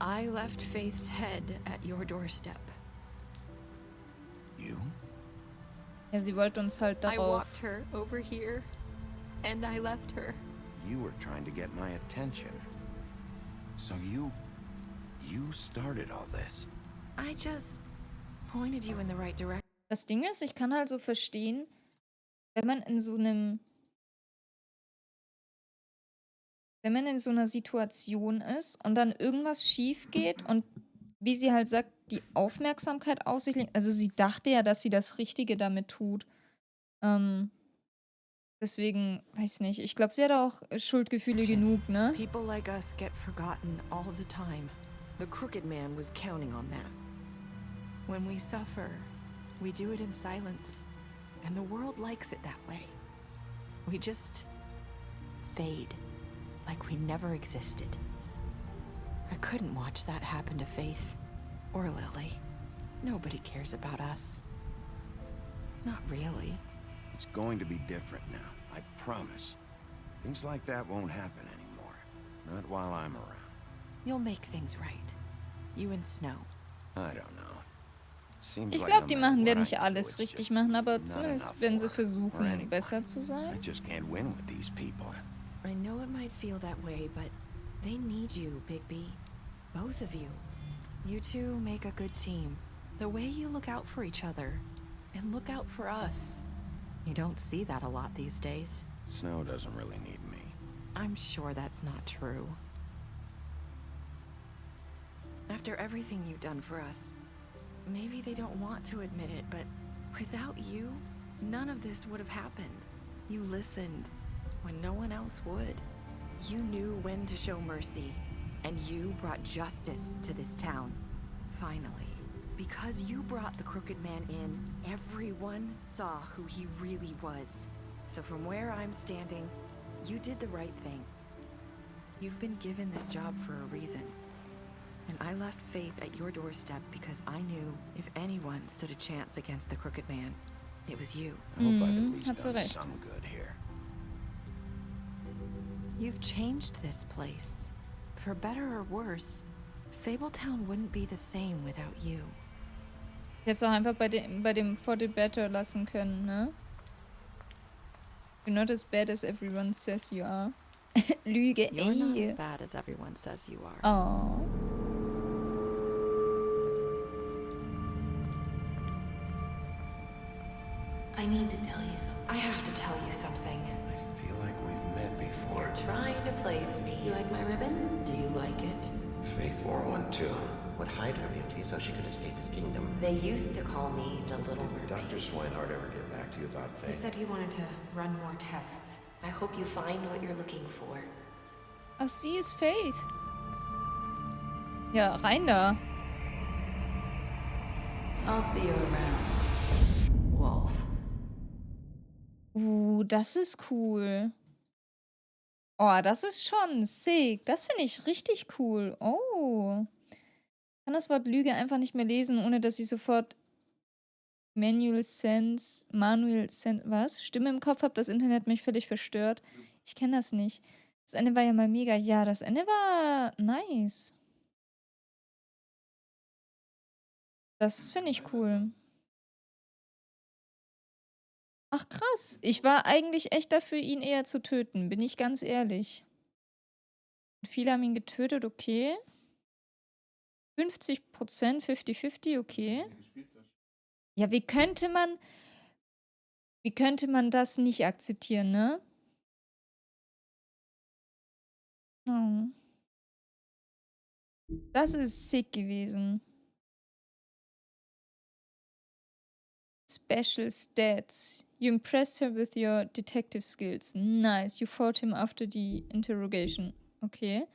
I left Faith's head at your doorstep. You? Ja, sie wollte uns halt I darauf... walked her over here, and I left her. You were trying to get my attention. So you started all this. I just pointed you in the right direction. Das Ding ist, ich kann halt so verstehen, wenn man in so einem... Wenn man in so einer Situation ist und dann irgendwas schief geht und wie sie halt sagt, die Aufmerksamkeit auf sich legt. Also sie dachte ja, dass sie das Richtige damit tut. Deswegen, weiß nicht. Ich glaube, sie hat auch Schuldgefühle genug, ne? People like us get forgotten all the time. The crooked man was counting on that. When we suffer, we do it in silence. And the world likes it that way. We just fade. Like we never existed. I couldn't watch that happen to Faith. Or Lily. Nobody cares about us. Not really. It's going to be different now, I promise. Things like that won't happen anymore. Not while I'm around. You'll make things right. You and Snow. I don't know. Seems Ich like glaube, no die matter machen what werden I nicht do, alles it's richtig just machen, aber not zumindest enough wenn sie for her or versuchen, anyone. besser zu I sein. just can't win with these people. I know it might feel that way, but they need you, Bigby. Both of you. You two make a good team. The way you look out for each other, and look out for us. You don't see that a lot these days. Snow doesn't really need me. I'm sure that's not true. After everything you've done for us, maybe they don't want to admit it, but without you, none of this would have happened. You listened when no one else would. You knew when to show mercy, and you brought justice to this town. Finally. Because you brought the crooked man in, everyone saw who he really was. So from where I'm standing, you did the right thing. You've been given this job for a reason. And I left Faith at your doorstep because I knew if anyone stood a chance against the crooked man, it was you. I hope I've at least hat sie done recht. some good here. You've changed this place. For better or worse, Fabletown wouldn't be the same without you. Jetzt auch einfach bei dem For the Better lassen können, ne? You're not as bad as everyone says you are. Lüge, You're not ey. as bad as everyone says you are. Oh. I need to tell you something. I have to tell you something. I feel like we've met before. You're trying to place me. You like my ribbon? Do you like it? Faith wore one too. Would hide her beauty so she could escape his kingdom. They used to call me the Little Did Mermaid. Dr. Swinehart ever get back to you about He Faith? said he wanted to run more tests. I hope you find what you're looking for. Ach, sie ist Faith. Ja, rein da. I'll see you around, Wolf. Das ist cool. Oh, das ist schon sick. Das finde ich richtig cool. Oh. Ich kann das Wort Lüge einfach nicht mehr lesen, ohne dass ich sofort Manual Sense, was? Stimme im Kopf habe. Das Internet mich völlig verstört. Ich kenne das nicht. Das Ende war ja mal mega. Ja, das Ende war nice. Das finde ich cool. Ach krass. Ich war eigentlich echt dafür, ihn eher zu töten. Bin ich ganz ehrlich. Viele haben ihn getötet, okay. 50%, 50-50, okay. Ja, wie könnte man das nicht akzeptieren, ne? Oh. Das ist sick gewesen. Special stats. You impressed her with your detective skills. Nice. You fought him after the interrogation. Okay.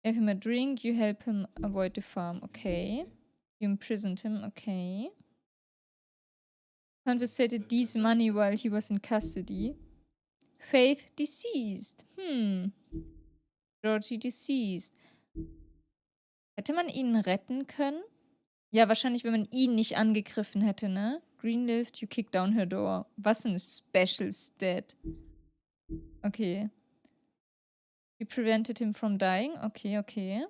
Gave him a drink. You help him avoid the farm. Okay. You imprisoned him. Okay. Confiscated Dee's money while he was in custody. Faith deceased. Georgie deceased. Hätte man ihn retten können? Ja, wahrscheinlich, wenn man ihn nicht angegriffen hätte, ne? Greenlift, you kick down her door. Was ein Special Stat. Okay. You prevented him from dying. Okay, okay.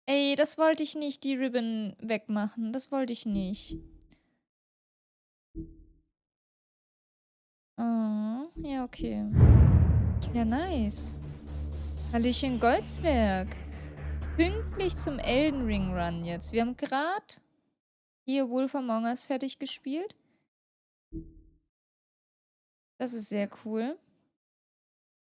Ey, das wollte ich nicht, die Ribbon wegmachen. Das wollte ich nicht. Oh, ja, okay. Ja, nice. Hallöchen Goldswerk. Pünktlich zum Elden Ring Run jetzt. Wir haben gerade hier Wolf Among Us fertig gespielt. Das ist sehr cool.